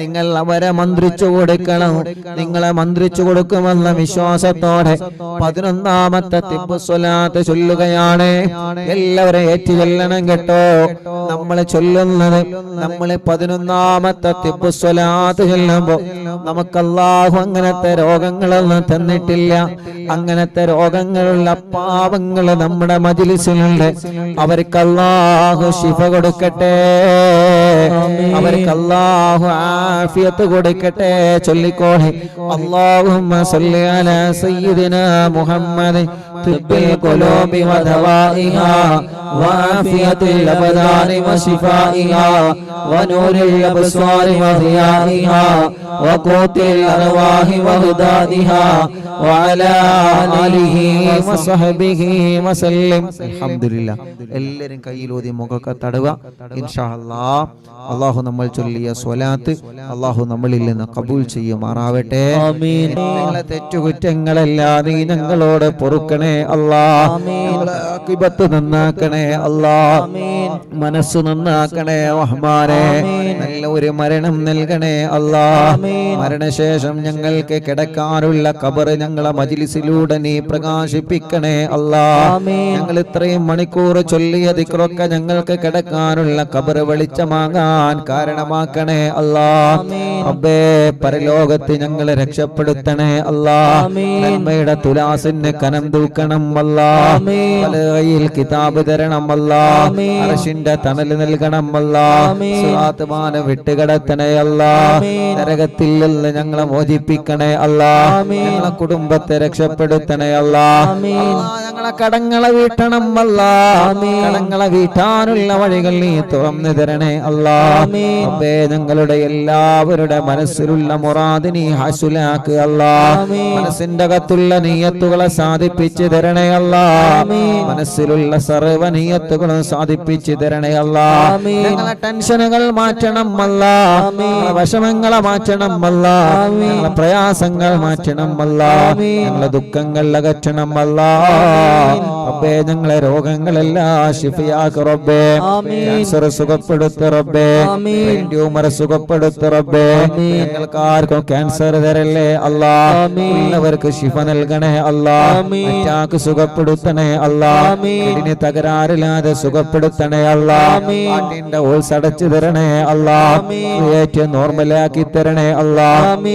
നിങ്ങൾ അവരെ മന്ത്രിച്ചു കൊടുക്കണം. നിങ്ങളെ മന്ത്രിച്ചു കൊടുക്കുമെന്ന വിശ്വാസത്തോടെ 11ാമത്തെ തിബ്ബുസ്വലാത്ത് ചൊല്ലുകയാണ്. എല്ലാവരും ഏറ്റു ചൊല്ലണം കേട്ടോ. നമ്മൾ ചൊല്ലുന്നത്, നമ്മൾ 11ാമത്തെ തിബ്ബുസ്വലാത്ത് ചൊല്ലുമ്പോ നമുക്ക് അല്ലാഹു അങ്ങനത്തെ രോഗങ്ങളൊന്നും തന്നിട്ടില്ല. അങ്ങനത്തെ രോഗങ്ങളുള്ള പാവങ്ങൾ നമ്മുടെ മജ്‌ലിസിലുണ്ട്. അവർക്ക് അല്ലാഹു ശിഫ കൊടുക്കട്ടെ, അവർക്ക് അല്ലാഹു ആഫിയത്ത് കൊടുക്കട്ടെ. ചൊല്ലിക്കോളെ, അല്ലാഹുമ്മ സല്ലി അലാ സയ്യിദിനാ മുഹമ്മദ് തിബ്ബിൽ ഖുലൂബി വദവാഇഹാ വആഫിയത്തിൽ അബ്ദാനി വശിഫാഇഹാ വനൂരിൽ അബ്സ്വാരി വദിയാഇഹാ വഖൂത്തിൽ അർവാഹി വഹദാദിഹാ വഅലാ ആലിഹി വസഹബിഹി വസല്ലം. അൽഹംദുലില്ലാഹ്. എല്ലാവരും കയ്യിലൂതി മുഖൊക്കെ തടവുക. ഇൻഷാ അല്ലാഹ് അല്ലാഹു നമ്മൾ ചൊല്ലിയ സ്വലാത്ത് അല്ലാഹു നമ്മളിൽ നിന്ന് കബൂൽ ചെയ്യുമാറാവട്ടെ. ആമീൻ. ഞങ്ങളെ തെറ്റുകുറ്റങ്ങളെല്ലാം നീ ഞങ്ങളോട് പൊറുക്കണേ അല്ലാഹ്. ഞങ്ങളെ ആഖിബത്ത് നന്നാക്കണേ അല്ലാഹ്. മനസ്സ് നന്നാക്കണേ റഹ്മാനേ. നല്ല ഒരു മരണം നൽകണേ അല്ലാഹ്. മരണശേഷം ഞങ്ങൾക്ക് കിടക്കാനുള്ള ഖബർ ഞങ്ങളെ മജ്‌ലിസിലൂടെ നീ പ്രകാശിപ്പിക്കണേ അല്ലാഹ്. ഞങ്ങൾ ഇത്രയും മണിക്കൂർ ചൊല്ലിയ ദിക്റൊക്കെ ഞങ്ങൾക്ക് കിടക്കാനുള്ള ഖബർ വെളിച്ചമാകാൻ കാരണമാക്കണേ അല്ലാഹ്. റബ്ബേ, പരലോകത്ത് ഞങ്ങളെ രക്ഷപ്പെടുത്തണേ അല്ലാഹ്. നന്മയുടെ തുലാസിന് കനം തൂക്കണം അല്ലാഹ്. പലകയിൽ കിതാബ് തരണം അല്ലാഹ്. അർശിന്റെ തണൽ നൽകണം അല്ലാഹ്. സിറാത്ത് പാലം വിട്ടുകിടത്തണേ അല്ലാഹ്. നരകത്തിൽ നിന്ന് ഞങ്ങളെ മോചിപ്പിക്കണേ അല്ലാഹ്. ഞങ്ങളെ കുടുംബത്തെ രക്ഷപ്പെടുത്തണേ അല്ലാഹ്. ഞങ്ങളെ കടങ്ങളെ വീട്ടണം അല്ലാഹ്. കടങ്ങളെ വീട്ടാനുള്ള വഴികൾ നീ തുറന്നു തരണേ അല്ലാഹ്. റബ്ബേ, ഞങ്ങളുടെ എല്ലാവരുടെ മനസ്സിലുള്ള മുറാദ് നീ ഹസുലാക്കുക അല്ലാഹ്. മനസ്സിന്റെ അകത്തുള്ള നിയ്യത്തുകളെ സാധിപ്പിച്ചു തരണേ അല്ലാഹ്. മനസ്സിലുള്ള സർവ്വ നിയ്യത്തുകളും സാധിപ്പിച്ചു തരണേ അല്ലാഹ്. ഞങ്ങളെ ടെൻഷനുകൾ മാറ്റണം അല്ലാഹ്. ഞങ്ങളെ വിഷമങ്ങളെ മാറ്റണം അല്ലാഹ്. ഞങ്ങളെ പ്രയാസങ്ങൾ മാറ്റണം അല്ലാഹ്. ഞങ്ങളെ ദുഃഖങ്ങൾ അകറ്റണം അല്ലാഹ്. റബ്ബേ, ഞങ്ങളെ രോഗങ്ങളെല്ലാം ശിഫയാക്ക് റബ്ബേ. ക്യാൻസർ സുഖപ്പെടുത്ത് റബ്ബേ. ബ്രെയിൻ ട്യൂമർ സുഖപ്പെടുത്ത് റബ്ബേ. ഞങ്ങൾക്ക് ആർക്കും ക്യാൻസർ തരല്ലേ അല്ലാഹ്. ഉള്ളവർക്ക് ശിഫ നൽകണേ അല്ലാഹ്. അറ്റാക്ക് സുഖപ്പെടുത്തണേ അല്ലാഹ്. കിഡ്നി തകരാറില്ലാതെ സുഖപ്പെടുത്തണേ അല്ലാഹ്. ഹാർട്ടിന്റെ ഹോൾസ് അടച്ചു തരണേ അല്ലാഹ്. ക്രിയേറ്റ് നോർമലാക്കി തരണേ അല്ലാഹ്.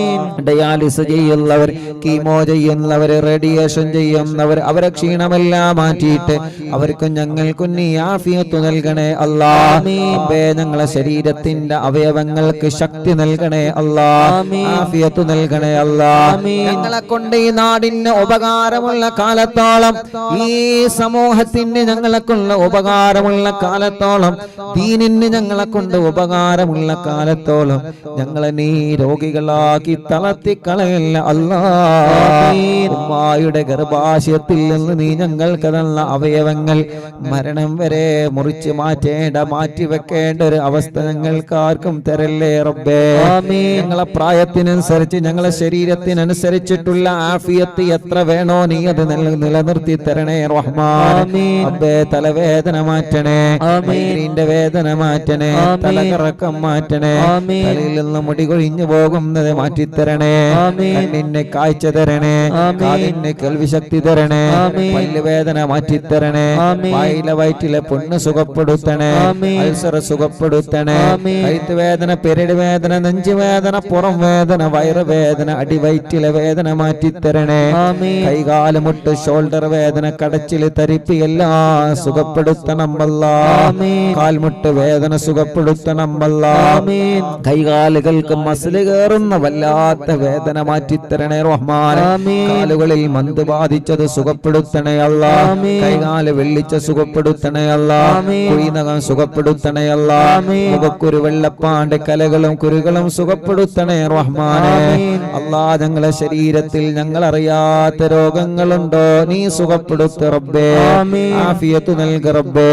ഡയാലിസ് ചെയ്യുന്നവർ, കീമോ ചെയ്യുന്നവർ, റേഡിയേഷൻ ചെയ്യുന്നവർ, അവരെ ക്ഷീണമെല്ലാം മാറ്റിയിട്ട് അവർക്കും ഞങ്ങൾക്കും നീ ആഫിയത്ത് നൽകണേ അല്ലാഹ്. റബ്ബേ, ഞങ്ങളെ ശരീരത്തിന്റെ അവയവങ്ങൾക്ക് ശക്തി നൽകണേ അല്ലാഹ്. ആഫിയത്ത് നൽകണേ അല്ലാഹ്. ഞങ്ങളെ കൊണ്ട് ഈ നാടിന് ഉപകാരമുള്ള കാലത്തോളം, ഈ സമൂഹത്തിന് ഞങ്ങളെ കൊണ്ട് ഉപകാരമുള്ള കാലത്തോളം, ദീനിന് ഞങ്ങളെ കൊണ്ട് ഉപകാരമുള്ള കാലത്തോളം ഞങ്ങളെ നീ രോഗികളാക്കി തളർത്തിക്കളയല്ല അല്ലാഹ്. ഉമ്മായുടെ ഗർഭാശയത്തിൽ നിന്ന് നീ ഞങ്ങൾക്ക് തന്ന അവയവങ്ങൾ മരണം വരെ മുറിച്ച് മാറ്റി വെക്കേണ്ട ഒരു അവസ്ഥ ഞങ്ങൾക്ക് ആർക്കും തരല്ലേ റബ്ബേ. ഞങ്ങളെ പ്രായത്തിനനുസരിച്ച്, ഞങ്ങളെ ശരീരത്തിനനുസരിച്ചിട്ടുള്ള ആഫിയത്ത് എത്ര വേണോ നീ അത് നിലനിർത്തി തരണേ റഹ്മാൻ. റബ്ബേ, തലവേദന മാറ്റണേ, മൈഗ്രീന്റെ വേദന മാറ്റണേ, തലകറക്കം മാറ്റണേ, തലയിൽ നിന്ന് മുടി കൊഴിഞ്ഞു പോകുന്നത് മാറ്റിത്തരണേ, കണ്ണിന് കാഴ്ച തരണേ, കാതിന് കേൾവി ശക്തി തരണേ, പല്ലുവേദന മാറ്റിത്തരണേ, വായിലെ വയറ്റിലെ പുണ്ണ് സുഖപ്പെടുത്തണേ, അൾസർ സുഖപ്പെടുത്തണേ, കഴുത്ത് വേദന, പെരടി വേദന, നെഞ്ചുവേദന, പുറം വേദന, വയറുവേദന, അടിവയറ്റിലെ വേദന മാറ്റിത്തരണേ, കൈകാല് മുട്ട്, ഷോൾഡർ വേദന, കടച്ചില്, തരിപ്പ് എല്ലാം സുഖപ്പെടുത്തണം അല്ലാഹ്. കാൽമുട്ട് വേദന സുഖപ്പെടുത്തണം അല്ലാഹ്. കൈകാലുകൾക്ക് മസില് കയറുന്ന വല്ലാത്ത വേദന മാറ്റിത്തരണേ റഹ്മാൻ. കാലുകളിൽ മന്ത് ബാധിച്ചത് സുഖപ്പെടുത്തണേ സുഖപ്പെടുത്തണേ അല്ലാ. കൈകാല് വെള്ളിച്ച സുഖപ്പെടുത്തണേ അല്ലാ. കുഴിനകം സുഖപ്പെടുത്തണേ അല്ലാ. മുഖക്കുരു വെള്ളപ്പാണ്ട് കലകളും കുരുകളും സുഖപ്പെടുത്തണേ റഹ്മാനെ. അല്ലാ, ഞങ്ങളെ ശരീരത്തിൽ ഞങ്ങൾ അറിയാത്ത രോഗങ്ങളുണ്ടോ നീ സുഖപ്പെടുത്ത റബ്ബേ. ആഫിയത്ത് നൽക റബ്ബേ.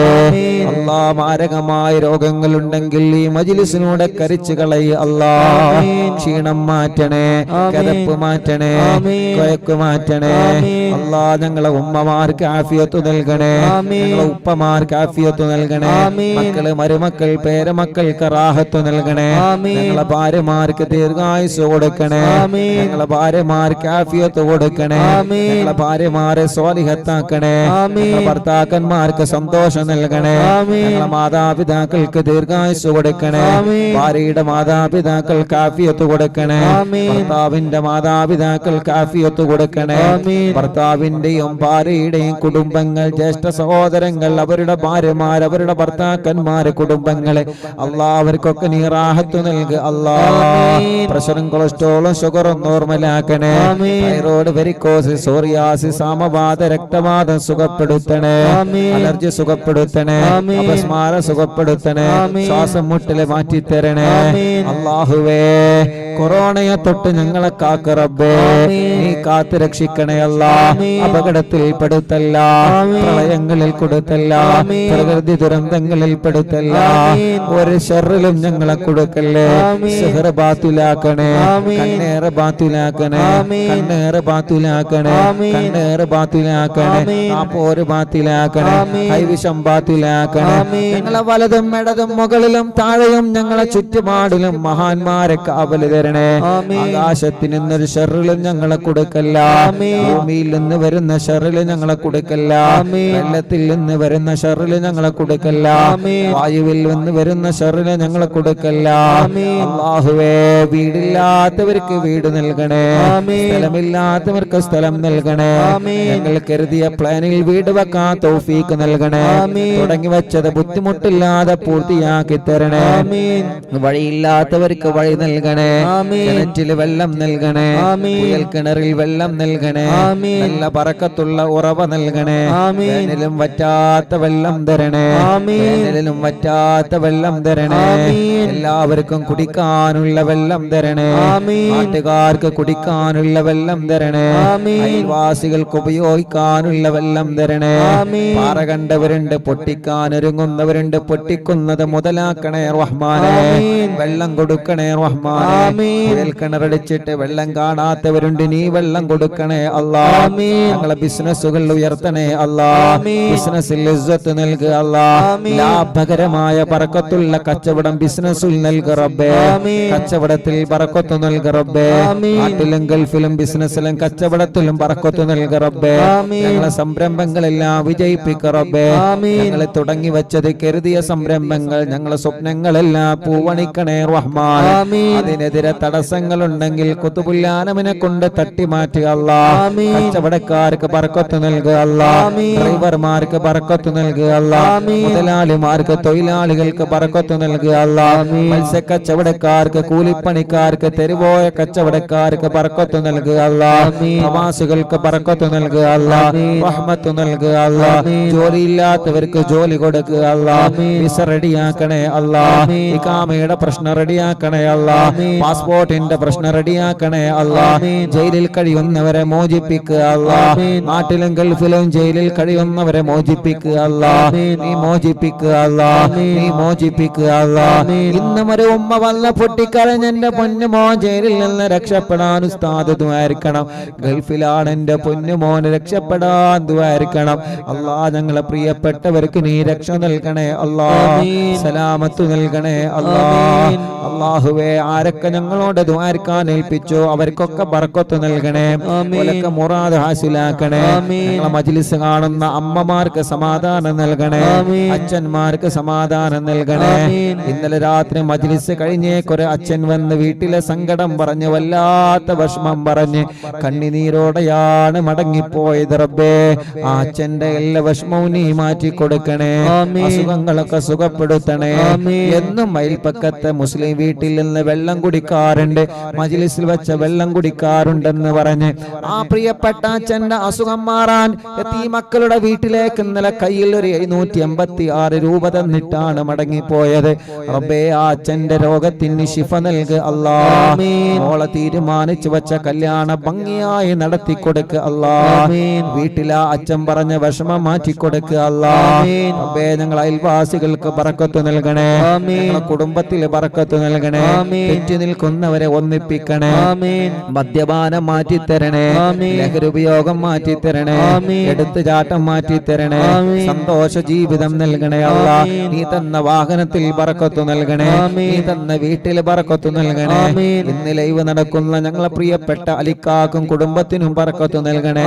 അല്ലാ, മാരകമായ രോഗങ്ങളുണ്ടെങ്കിൽ ഈ മജ്ലിസിനൂടെ കരിച്ചു കളയ അല്ലാ. ക്ഷീണം മാറ്റണേ, കിതപ്പ് മാറ്റണേ, കൊയക്ക് മാറ്റണേ അല്ലാ. ഞങ്ങളെ ഉമ്മമാർക്ക് ആഫിയത്ത് നൽകണേ, ഞങ്ങളെ ഉപ്പമാർക്ക് ആഫിയത്ത് നൽകണേ. മക്കള് മരുമക്കൾ പേരമക്കൾക്ക് റാഹത്ത് നൽകണേ. ഞങ്ങളെ ഭാര്യമാർക്ക് ദീർഘായുസ് കൊടുക്കണേ. ഞങ്ങളെ ഭാര്യമാർക്ക് ആഫിയത്ത് കൊടുക്കണേ. ഞങ്ങളെ ഭാര്യമാരെ സ്വാലിഹത്താക്കണേ. ഞങ്ങളെ ഭർത്താക്കന്മാർക്ക് സന്തോഷം നൽകണേ. ഞങ്ങളെ മാതാപിതാക്കൾക്ക് ദീർഘായുസ് കൊടുക്കണേ. ഭാര്യയുടെ മാതാപിതാക്കൾക്ക് ആഫിയത്ത് കൊടുക്കണേ. ഭർത്താവിന്റെ മാതാപിതാക്കൾക്ക് ആഫിയത്ത് കൊടുക്കണേ. ഭർത്താവിന്റെയും ഭാര്യയുടെയും കുടുംബങ്ങൾ, ജ്യേഷ്ഠ സഹോദരങ്ങൾ, അവരുടെ ഭാര്യമാർ, അവരുടെ ഭർത്താക്കന്മാര്, കുടുംബങ്ങളെ അല്ലാ അവർക്കൊക്കെ നീ റാഹത്ത് നൽകുക അല്ലാ. പ്രഷറും കൊളസ്ട്രോളും ഷുഗറും നോർമലാക്കണേ. തൈറോയ്ഡ്, വെരിക്കോസിസ്, സോറിയാസിസ്, സാമവാത, രക്തവാതം സുഖപ്പെടുത്തണേ. അലർജി സുഖപ്പെടുത്തണേ. അപസ്മാര സുഖപ്പെടുത്തണേ. ശ്വാസം മുട്ടല് മാറ്റിത്തരണേ അല്ലാഹുവേ. കൊറോണയെ തൊട്ട് ഞങ്ങളെ കാക്ക് റബ്ബേ. നീ കാത്ത് രക്ഷിക്കണേ അല്ലാ. അപകടത്തിൽ പെടുത്തല്ല, പ്രളയങ്ങളിൽ കൊടുത്തല്ല, പ്രകൃതി ദുരന്തങ്ങളിൽ പെടുത്തല്ല. ഒരു ഷർറിലും ഞങ്ങളെ കൊടുക്കല്ലേ. സിഹർ ബാത്തിലാക്കണേ, കണ്ണേറ് ബാത്തിലാക്കണേ, കണ്ണേറ് ബാത്തിലാക്കണേ, കണ്ണേറ് ബാത്തിലാക്കണേ, നാപ്പോര് ബാത്തിലാക്കണേ, കൈവിഷം ബാത്തിലാക്കണേ. ഞങ്ങളെ വലതും ഇടതും മുകളിലും താഴെയും ഞങ്ങളെ ചുറ്റുപാടിലും മഹാന്മാരെ കാവല് തരണേ. ആകാശത്തിൽ നിന്നൊരു ഷർറിലും ഞങ്ങളെ കൊടുക്കല്ല. ഭൂമിയിൽ നിന്ന് വരുന്ന ഷർറില് ഞങ്ങളെ കൊടുക്കല്ല. വെള്ളത്തിൽ നിന്ന് വരുന്ന ഷർറില് ഞങ്ങളെ കൊടുക്കല്ല. വായുവിൽ നിന്ന് വരുന്ന ഷർറില് ഞങ്ങളെ കൊടുക്കല്ല. അല്ലാഹുവേ, വീടില്ലാത്തവർക്ക് വീട് നൽകണേ. സ്ഥലമില്ലാത്തവർക്ക് സ്ഥലം നൽകണേ. ഞങ്ങൾ കരുതിയ പ്ലാനിൽ വീട് വെക്കാൻ തൗഫീക്ക് നൽകണേ. തുടങ്ങി വെച്ചത് ബുദ്ധിമുട്ടില്ലാതെ പൂർത്തിയാക്കി തരണേ. വഴിയില്ലാത്തവർക്ക് വഴി നൽകണേ. കിണറ്റില് വെള്ളം നൽകണേ. കുയൽ കിണറിൽ വെള്ളം നൽകണേ. നല്ല ബറക്കത്തുള്ള ഉറവ നൽകണേ. വേനലും വറ്റാത്ത വെള്ളം തരണേ. വേനലിലും വറ്റാത്ത വെള്ളം തരണേ. എല്ലാവർക്കും കുടിക്കാനുള്ള വെള്ളം തരണേ. നാട്ടുകാർക്ക് കുടിക്കാനുള്ള വെള്ളം തരണേ. അയൽവാസികൾക്ക് ഉപയോഗിക്കാനുള്ള വെള്ളം തരണേ. പാറ കണ്ടവരുണ്ട്, പൊട്ടിക്കാൻ ഒരുങ്ങുന്നവരുണ്ട്. പൊട്ടിക്കുന്നത് മുതലാക്കണേ റഹ്മാനേ. വെള്ളം കൊടുക്കണേ റഹ്മാനേ. കുയൽ കിണറടിച്ചിട്ട് വെള്ളം കാണാത്തവരുണ്ട്, നീ വെള്ളം കൊടുക്കണേ അല്ലാ. ഞങ്ങളെ ബിസിനസ്സുകൾ ഉയർത്തണേ അല്ലാ. ബിസിനസ്സിൽ ഇസ്സത്ത് നൽകുക അല്ലാ. ലാഭകരമായ ബറക്കത്തുള്ള കച്ചവടം ബിസിനസ്സിൽ നൽകുക റബ്ബേ. കച്ചവടത്തിൽ ബറക്കത്ത് നൽകുക റബ്ബേ. നാട്ടിലും ഗൾഫിലും ബിസിനസ്സിലും കച്ചവടത്തിലും ബറക്കത്ത് നൽകുക റബ്ബേ. ഞങ്ങളെ സംരംഭങ്ങളെല്ലാം വിജയിപ്പിക്കുക റബ്ബേ. ഞങ്ങളെ തുടങ്ങി വെച്ചത് കരുതിയ സംരംഭങ്ങൾ, ഞങ്ങളെ സ്വപ്നങ്ങളെല്ലാം പൂവണിക്കണേ റഹ്മാൻ. അതിനെതിരെ തടസ്സങ്ങളുണ്ടെങ്കിൽ കുതുബുല്ലാനമിനെ കൊണ്ട് തട്ടി മാറ്റുക അല്ലാ. കച്ചവടക്കാർക്ക് ബർക്കത്ത് നൽകുക അല്ലാ. ഡ്രൈവർമാർക്ക് ബർക്കത്ത് നൽകുക അല്ലാ. മുതലാളിമാർക്ക്, തൊഴിലാളികൾക്ക് ബർക്കത്ത് നൽകുക അല്ലാ. മത്സ്യക്കച്ചവടക്കാർക്ക്, കൂലിപ്പണിക്കാർക്ക്, തെരുവോയ കച്ചവടക്കാർക്ക് ബർക്കത്ത് നൽകുക അല്ലാ. പ്രവാസികൾക്ക് ബർക്കത്ത് നൽകുക അല്ലാ. റഹ്മത്ത് നൽകുക അല്ലാ. ജോലിയില്ലാത്തവർക്ക് ജോലി കൊടുക്കുക അല്ലാ. വിസ റെഡിയാക്കണേ അല്ലാ. ഇഖാമയുടെ പ്രശ്നം റെഡിയാക്കണേ അല്ലാ. പാസ്പോർട്ടിന്റെ പ്രശ്നം റെഡിയാക്കണേ അല്ലാ. ജയിലിൽ കഴിയുന്നവരെ മോചിപ്പിക്കുക അല്ലാ. നാട്ടിലും ഗൾഫിലും ജയിലിൽ കഴിയുന്നവരെ മോചിപ്പിക്കുക അല്ലാ. നീ മോചിപ്പിക്കുക അല്ലാ. നീ മോചിപ്പിക്കുക അല്ലാ. ഇന്നും ഒരു ഉമ്മ വന്ന പൊട്ടിക്കരഞ്ഞ് എന്റെ പൊന്നുമോ ജയിലിൽ നിന്ന് രക്ഷപ്പെടാൻ ഉസ്താദ് ദുആയിരിക്കണം. ഗൾഫിലാണ് എന്റെ പൊന്നുമോന് രക്ഷപ്പെടാൻ ദുആയിരിക്കണം അല്ലാ. ഞങ്ങളെ പ്രിയപ്പെട്ടവർക്ക് നീ രക്ഷ നൽകണേ അല്ലാ. സലാമത്ത് നൽകണേ അല്ലാ. അല്ലാഹുവേ, ആരൊക്കെ ഞങ്ങളോട് ദുആരിക്കാൻ ഏൽപ്പിച്ചോ അവർക്കൊക്കെ ബർക്കത്ത് നൽകണേ. ഓലൊക്കെ മുറാദ് ഹാസിലാക്കണേ. ഞങ്ങളെ മജ്ലിസ് കാണുന്ന അമ്മമാർക്ക് സമാധാനം നൽകണേ. അച്ഛന്മാർക്ക് സമാധാനം നൽകണേ. ഇന്നലെ രാത്രി മജ്ലിസ് കഴിഞ്ഞേക്കൊരു അച്ഛൻ വന്ന് വീട്ടിലെ സങ്കടം പറഞ്ഞ് വല്ലാത്ത വിഷമം പറഞ്ഞ് കണ്ണിനീരോടെയാണ് മടങ്ങിപ്പോയത് റബ്ബേ. ആ അച്ഛന്റെ എല്ലാ വിഷമവും നീ മാറ്റി കൊടുക്കണേ. അസുഖങ്ങളൊക്കെ സുഖപ്പെടുത്തണേ. എന്നും അയൽപ്പക്കത്തെ മുസ്ലിം വീട്ടിൽ നിന്ന് വെള്ളം കുടിക്കാൻ കുടിക്കാറുണ്ട്, മജ്ലിസിൽ വെച്ച വെള്ളം കുടിക്കാറുണ്ടെന്ന് പറഞ്ഞ് ആ പ്രിയപ്പെട്ട അച്ഛന്റെ അസുഖം മാറാൻ ഈ മക്കളുടെ വീട്ടിലേക്ക് ഇന്നലെ കയ്യിൽ ഒരു 786 രൂപ തന്നിട്ടാണ് മടങ്ങിപ്പോയത്. റബ്ബേ, ആ അച്ഛന്റെ രോഗത്തിന് ശിഫ നൽകുക അല്ലാ. മോളെ തീരുമാനിച്ചു വെച്ച കല്യാണ ഭംഗിയായി നടത്തി കൊടുക്കുക അല്ലാ. വീട്ടിലെ അച്ഛൻ പറഞ്ഞ വിഷമം മാറ്റി കൊടുക്കുക അല്ലാ. റബ്ബേ, ഞങ്ങൾ അയൽവാസികൾക്ക് ബറക്കത്ത് നൽകണേ, ഞങ്ങളുടെ കുടുംബത്തിൽ ബറക്കത്ത് നൽകണേ, തെറ്റി നിൽക്കുന്നവരെ ഒന്നിപ്പിക്കണേ, മദ്യപാനം മാറ്റിത്തരണേ, ലഹരി ഉപയോഗം മാറ്റിത്തരണേ, എടുത്തുചാട്ടം മാറ്റിത്തരണേ, സന്തോഷ ജീവിതം നൽകണേ അല്ലാ. നീ തന്ന വാഹനത്തിൽ ബറക്കത്ത് നൽകണേ, നീ തന്ന വീട്ടിൽ ബറക്കത്ത് നൽകണേ. ഇന്ന് ലൈവ് നടക്കുന്ന ഞങ്ങളെ പ്രിയപ്പെട്ട അലിക്കാക്കും കുടുംബത്തിനും ബറക്കത്ത് നൽകണേ.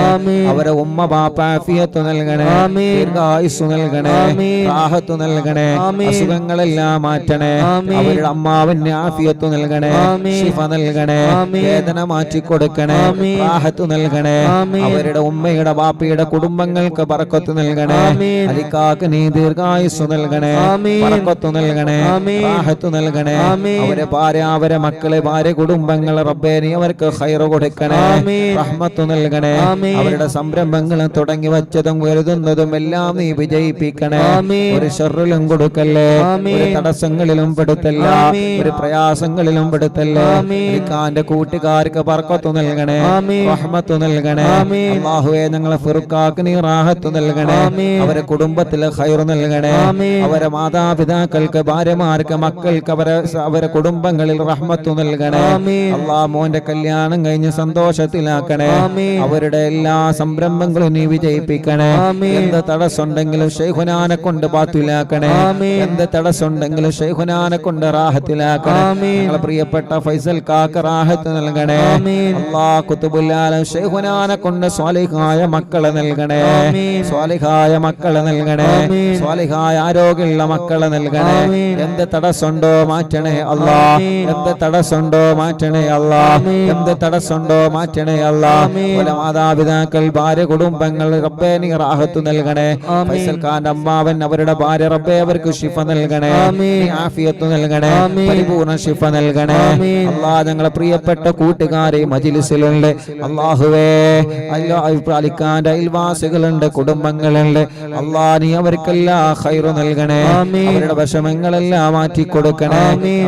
അവരെ ഉമ്മ ബാപ്പ ആഫിയത്ത് നൽകണേ, ദീർഘായുസ്സു നൽകണേ, റാഹത്ത് നൽകണേ, അസുഖങ്ങളെല്ലാം മാറ്റണേ. അവരുടെ അമ്മാവിന് ആഫിയത്ത് നൽകണേ, ശിഫ നൽകണേ, വേദന മാറ്റി കൊടുക്കണേ, റാഹത്ത് നൽകണേ. അവരുടെ ഉമ്മയുടെ ബാപ്പയുടെ കുടുംബങ്ങൾക്ക് ബറക്കത്ത് നൽകണേ. അലിക്കാക്ക് നീ ദീർഘായുസ്സു നൽകണേ, ബറക്കത്ത് നൽകണേ, റാഹത്ത് നൽകണേ. അവരെ ഭാര്യ, അവരെ മക്കളെ, ഭാര്യ കുടുംബങ്ങൾ റബ്ബേ നീ അവർക്ക് ഖൈറ് കൊടുക്കണേ, റഹ്മത്ത് നൽകണേ. അവരുടെ സംരംഭങ്ങൾ തുടങ്ങി വച്ചതും എഴുതുന്നതും എല്ലാം നീ വിജയിപ്പിക്കണേ. ഒരു ഷർറിലും കൊടുക്കല്ലേ, ഒരു തടസ്സങ്ങളിലും പെടുത്തല്ല, ഒരു പ്രയാസങ്ങളിലും പെടുത്തല്ലേ. അലിക്കാന്റെ കൂട്ടുകാർക്ക് ബർക്കത്ത് നൽകണേ, റഹ്മത്ത് നൽകണേ. അല്ലാഹുവേ, ഞങ്ങളെ ഫിർഖാക്ക് നീ റാഹത്ത് നൽകണേ, അവരെ കുടുംബത്തിലെ ഖൈറ് നൽകണേ. അവരെ മാതാപിതാക്കൾക്ക്, ഭാര്യമാർക്ക്, മക്കൾക്ക്, അവരെ കുടുംബങ്ങളിൽ റഹ്മത്ത് നൽകണേ. അല്ലാഹ്, മോന്റെ കല്യാണം കഴിഞ്ഞ് സന്തോഷത്തിലാക്കണേ. അവരുടെ എല്ലാ സംരംഭങ്ങളും നീ വിജയിപ്പിക്കണേ. എന്ത് തടസ്സമുണ്ടെങ്കിലും ശൈഖുനാനെ കൊണ്ട് ബാത്തിലാക്കണേ. എന്ത് തടസ്സമുണ്ടെങ്കിലും ശൈഖുനാനെ കൊണ്ട് റാഹത്തിലാക്കണേ. ഞങ്ങളെ പ്രിയപ്പെട്ട ഫൈസൽ കാക്ക റാഹത്ത് നൽകണേ. അല്ലാഹ്, ഖുതുബുൽ ആലം ശൈഖുനാനെ കൊണ്ട് സ്വാലിഹായ മക്കളെ നൽകണേ, സ്വാലിഹായ മക്കളെ നൽകണേ, സ്വാലിഹായ ആരോഗ്യമുള്ള മക്കളെ നൽകണേ. എന്ത് തടസ്സമുണ്ടോ മാറ്റണേ അല്ലാ, എന്ത് തടസ്സമുണ്ടോ മാറ്റണേ അല്ലാ, എന്ത് തടസ്സമുണ്ടോ മാറ്റണേ അല്ലാ. മാതാപിതാക്കൾ, ഭാര്യ, കുടുംബങ്ങൾ റബ്ബേ നീ റാഹത്ത് നൽകണേ. ഫൈസൽ ഖാന്റെ അമ്മാവൻ, അവരുടെ ഭാര്യ റബ്ബേ അവർക്ക് ശിഫ നൽകണേ, ആഫിയത്ത് നൽകണേ, പരിപൂർണ്ണ ശിഫ നൽകണേ. അല്ലാഹ്, ഞങ്ങളെ പ്രിയപ്പെട്ട കൂട്ടുകാരെ മജ്ലിസിലുണ്ട് അല്ലാഹുവേ, അലിഖാന്റെ അയൽവാസികളുണ്ട്, കുടുംബങ്ങളുണ്ട്. അല്ലാഹ്, നീ അവർക്കെല്ലാം ഖൈറ് നൽകണേ, അവരുടെ വിഷമങ്ങളെല്ലാം മാറ്റി കൊടുക്കണേ,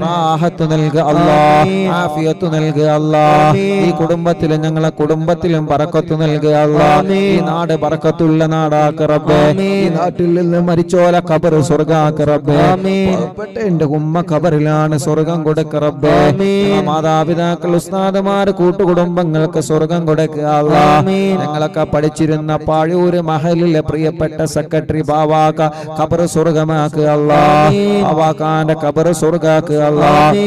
റാഹത്ത് നൽകുക അല്ലാഹ്, ആഫിയത്ത് നൽകുക അല്ലാഹ്. ഈ കുടുംബത്തിലും ഞങ്ങളെ കുടുംബത്തിലും ബറക്കത്ത് നൽകുക അല്ലാഹ്. ഈ നാട് ബറക്കത്തുള്ള നാടാക്ക റബ്ബേ. ഈ നാട്ടിൽ നിന്ന് മരിച്ചോല ഖബർ സ്വർഗ്ഗാക്ക റബ്ബേ. പാവപ്പെട്ട എന്റെ ഉമ്മ ഖബറിലാണ്, സ്വർഗ്ഗം കൊടുക്ക റബ്ബേ. മാതാപിതാക്കൾ, ഉസ്താദുമാർ, കൂട്ടുകുടുംബങ്ങൾക്ക് സ്വർഗ്ഗം കൊടുക്കുക അല്ലാഹ്. ഞങ്ങളൊക്കെ പഠിച്ചിരുന്ന പാഴൂര് മഹലിലെ പ്രിയപ്പെട്ട സെക്രട്ടറി ബാവാക്ക ഖബർ സ്വർഗ്ഗമാക്കുക അല്ലാഹ്. ബാവാക്കാന്റെ ഖബർ സ്വർഗ്ഗാക്കുക അല്ലാഹ്.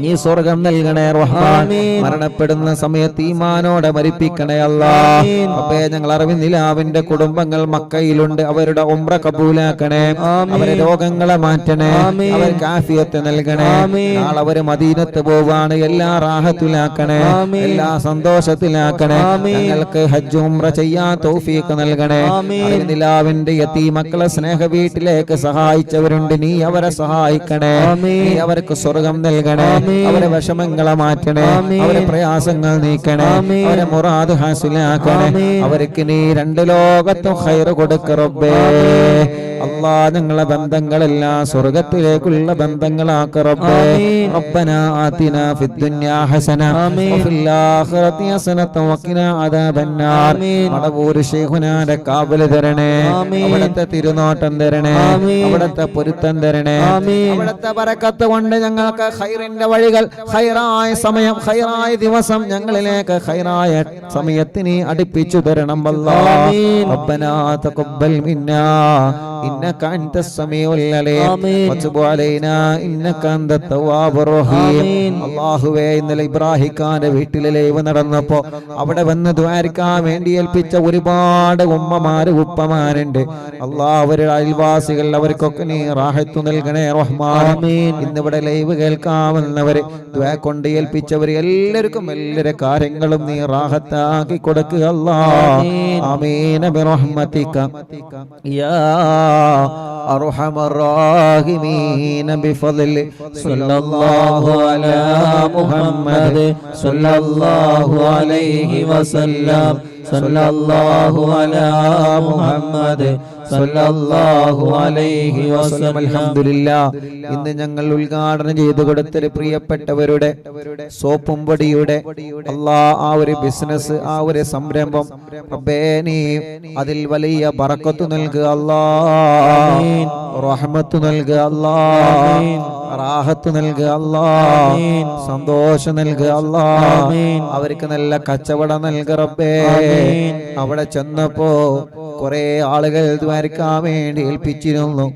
നീ സ്വർഗ്ഗം നൽകണേ റഹ്മാൻ. മരണപ്പെടുന്ന സമയത്ത് ഈമാനോടെ മരിപ്പിക്കണേ അല്ലാഹ്. റബ്ബേ, ഞങ്ങൾ അറിവിന്ദിലാവിന്റെ കുടുംബങ്ങൾ മക്കയിലുണ്ട്, അവരുടെ ഉംറ കബൂലാക്കണേ, അവരെ രോഗങ്ങളെ മാറ്റണേ, അവർക്ക് ആഫിയത്ത് നൽകണേ. നാളെ അവര് മദീനത്ത് പോവാണ്, എല്ലാ റാഹത്തിലാക്കണേ, എല്ലാ സന്തോഷത്തിലാക്കണേ. ഞങ്ങൾക്ക് ഹജ്ജ് ഉംറ ചെയ്യാൻ തൗഫീഖ് നൽകണേ. അറിവിന്ദിലാവിന്റെ യതീമക്കളെ സ്നേഹ വീട്ടിലേക്ക് സഹായിച്ചവരുണ്ട്, നീ അവരെ സഹായിക്കണേ, നീ അവർക്ക് സ്വർഗം നൽകണേ, അവരെ വിഷമങ്ങളെ മാറ്റണേ, അവരെ പ്രയാസങ്ങൾ നീക്കണേ, അവരെ മുറാദ് ഹാസിലാക്കണേ. അവർക്ക് നീ രണ്ട് ലോകത്തും ഖൈറ് കൊടുക്ക റബ്ബേ. അല്ലാഹ്, ഞങ്ങളെ ബന്ധങ്ങളെല്ലാം സ്വർഗത്തിലേക്കുള്ള ബന്ധങ്ങളാക്ക റബ്ബേ. റബ്ബനാ ആതിനാ ഫിദ്ദുനിയാ ഹസന വഫിൽ ആഖിറതി ഹസനത വഖിനാ അദാബന്നാർ. മടവൂർ ശൈഖുനാന്റെ കാവൽ തരണേ, അവിടുത്തെ തിരുനോട്ടം തരണേ, അവിടുത്തെ പൊരുത്തം തരണേ. അവിടുത്തെ ബറക്കത്ത് കൊണ്ട് ഞങ്ങൾക്ക് ഖൈറിന്റെ വഴികൾ, ഖൈറായ സമയം, ഖൈറായ ദിവസം ഞങ്ങളിലേക്ക് ഖൈറായ സമയത്തിന് അടുപ്പിച്ചു തരണം അല്ലാഹ്. റബ്ബനാ തഖബ്ബൽ മിന്നാ ഇന്നക അൻതസ് സമീഉൽ അലീം വതുബ് അലൈനാ ഇന്നക അൻതത് തവ്വാബുർ റഹീം. അല്ലാഹുവേ, ഇന്നലെ ഇബ്രാഹിം ഖാന്റെ വീട്ടിലെ ലൈവ് നടന്നപ്പോ അവിടെ വന്ന് ദുആരിക്കാൻ വേണ്ടി ഏൽപ്പിച്ച ഒരുപാട് ഉമ്മമാര് ഉപ്പമാരുണ്ട്. അല്ലാഹ്, അവരുടെ അയൽവാസികൾ, അവർക്കൊക്കെ നീ റാഹത്ത് നൽകണേ റഹ്മാൻ. ഇന്നിവിടെ ലൈവ് കേൾക്കാമെന്നവര് ദുആ കൊണ്ട് ഏൽപ്പിച്ചവര് എല്ലാവർക്കും എല്ലാവരുടെ കാര്യങ്ങളും നീ റാഹത്താക്കി കൊടുക്കുക അല്ലാഹ്. ആമീൻ ബിറഹ്മതിക യാ أرحم الراحمين بفضل صلى الله على محمد صلى الله عليه وسلم صلى الله على محمد صلى الله عليه وسلم. അൽഹംദുലില്ലാ. ഇന്ന് ഞങ്ങൾ ഉദ്ഘാടനം ചെയ്തു കൊടുത്തൊരു പ്രിയപ്പെട്ടവരുടെ സോപ്പും പൊടിയുടെ ആ ഒരു ബിസിനസ്, ആ ഒരു സംരംഭം റബ്ബേ നീ അതിൽ വലിയ ബറക്കത്ത് നൽകുക അല്ലാ, റഹ്മത്ത് നൽകുക അല്ലാ, റാഹത്ത് നൽകുക അല്ലാ, സന്തോഷം നൽകുക അല്ലാ, അവർക്ക് നല്ല കച്ചവടം നൽകുക റബ്ബേ. അവിടെ ചെന്നപ്പോ കുറെ ആളുകൾ ദ്വാരക്കാൻ വേണ്ടി ഏൽപ്പിച്ചിരുന്നു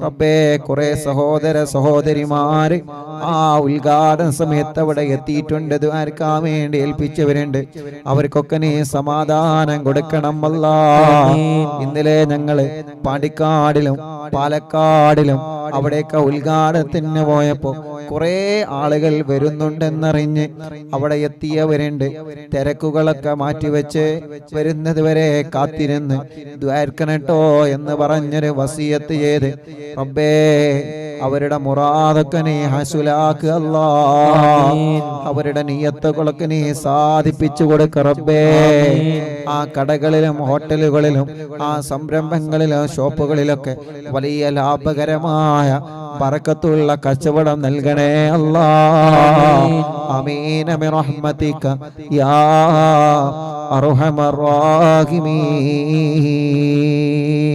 റബ്ബേ. കുറെ സഹോദര സഹോദരിമാര് ആ ഉദ്ഘാടന സമയത്ത് അവിടെ എത്തിയിട്ടുണ്ട്, ദ്വാരക്കാൻ വേണ്ടി ഏൽപ്പിച്ചവരുണ്ട്. അവർക്കൊക്കെ നീ സമാധാനം കൊടുക്കണം അല്ലാ. ഇന്നലെ ഞങ്ങള് പാണ്ടിക്കാടിലും പാലക്കാടിലും അവിടെയൊക്കെ ഉദ്ഘാടനത്തിന് പോയപ്പോ കുറെ ആളുകൾ വരുന്നുണ്ടെന്നറിഞ്ഞ് അവിടെ എത്തിയവരുണ്ട്. തിരക്കുകളൊക്കെ മാറ്റിവെച്ച് വരുന്നത് വരെ കാത്തിരുന്ന് ദ്വാരക്കണട്ടോ എന്ന് പറഞ്ഞൊരു വസിയത്ത് ചെയ്ത് റബ്ബേ അവരുടെ മുറാദൊക്കെ നീ ഹസുലാക്ക് അല്ലാ, അവരുടെ നിയ്യത്തുകളൊക്കെ നീ സാധിപ്പിച്ചു കൊടുക്ക റബ്ബേ. ആ കടകളിലും ഹോട്ടലുകളിലും ആ സംരംഭങ്ങളിലും ഷോപ്പുകളിലൊക്കെ വലിയ ലാഭകരമായ ബറക്കത്തുള്ള കച്ചവടം നൽകണേ അല്ലാ. ആമീൻ ബിറഹ്മതിക യാ അർഹമർ റഹീമീൻ.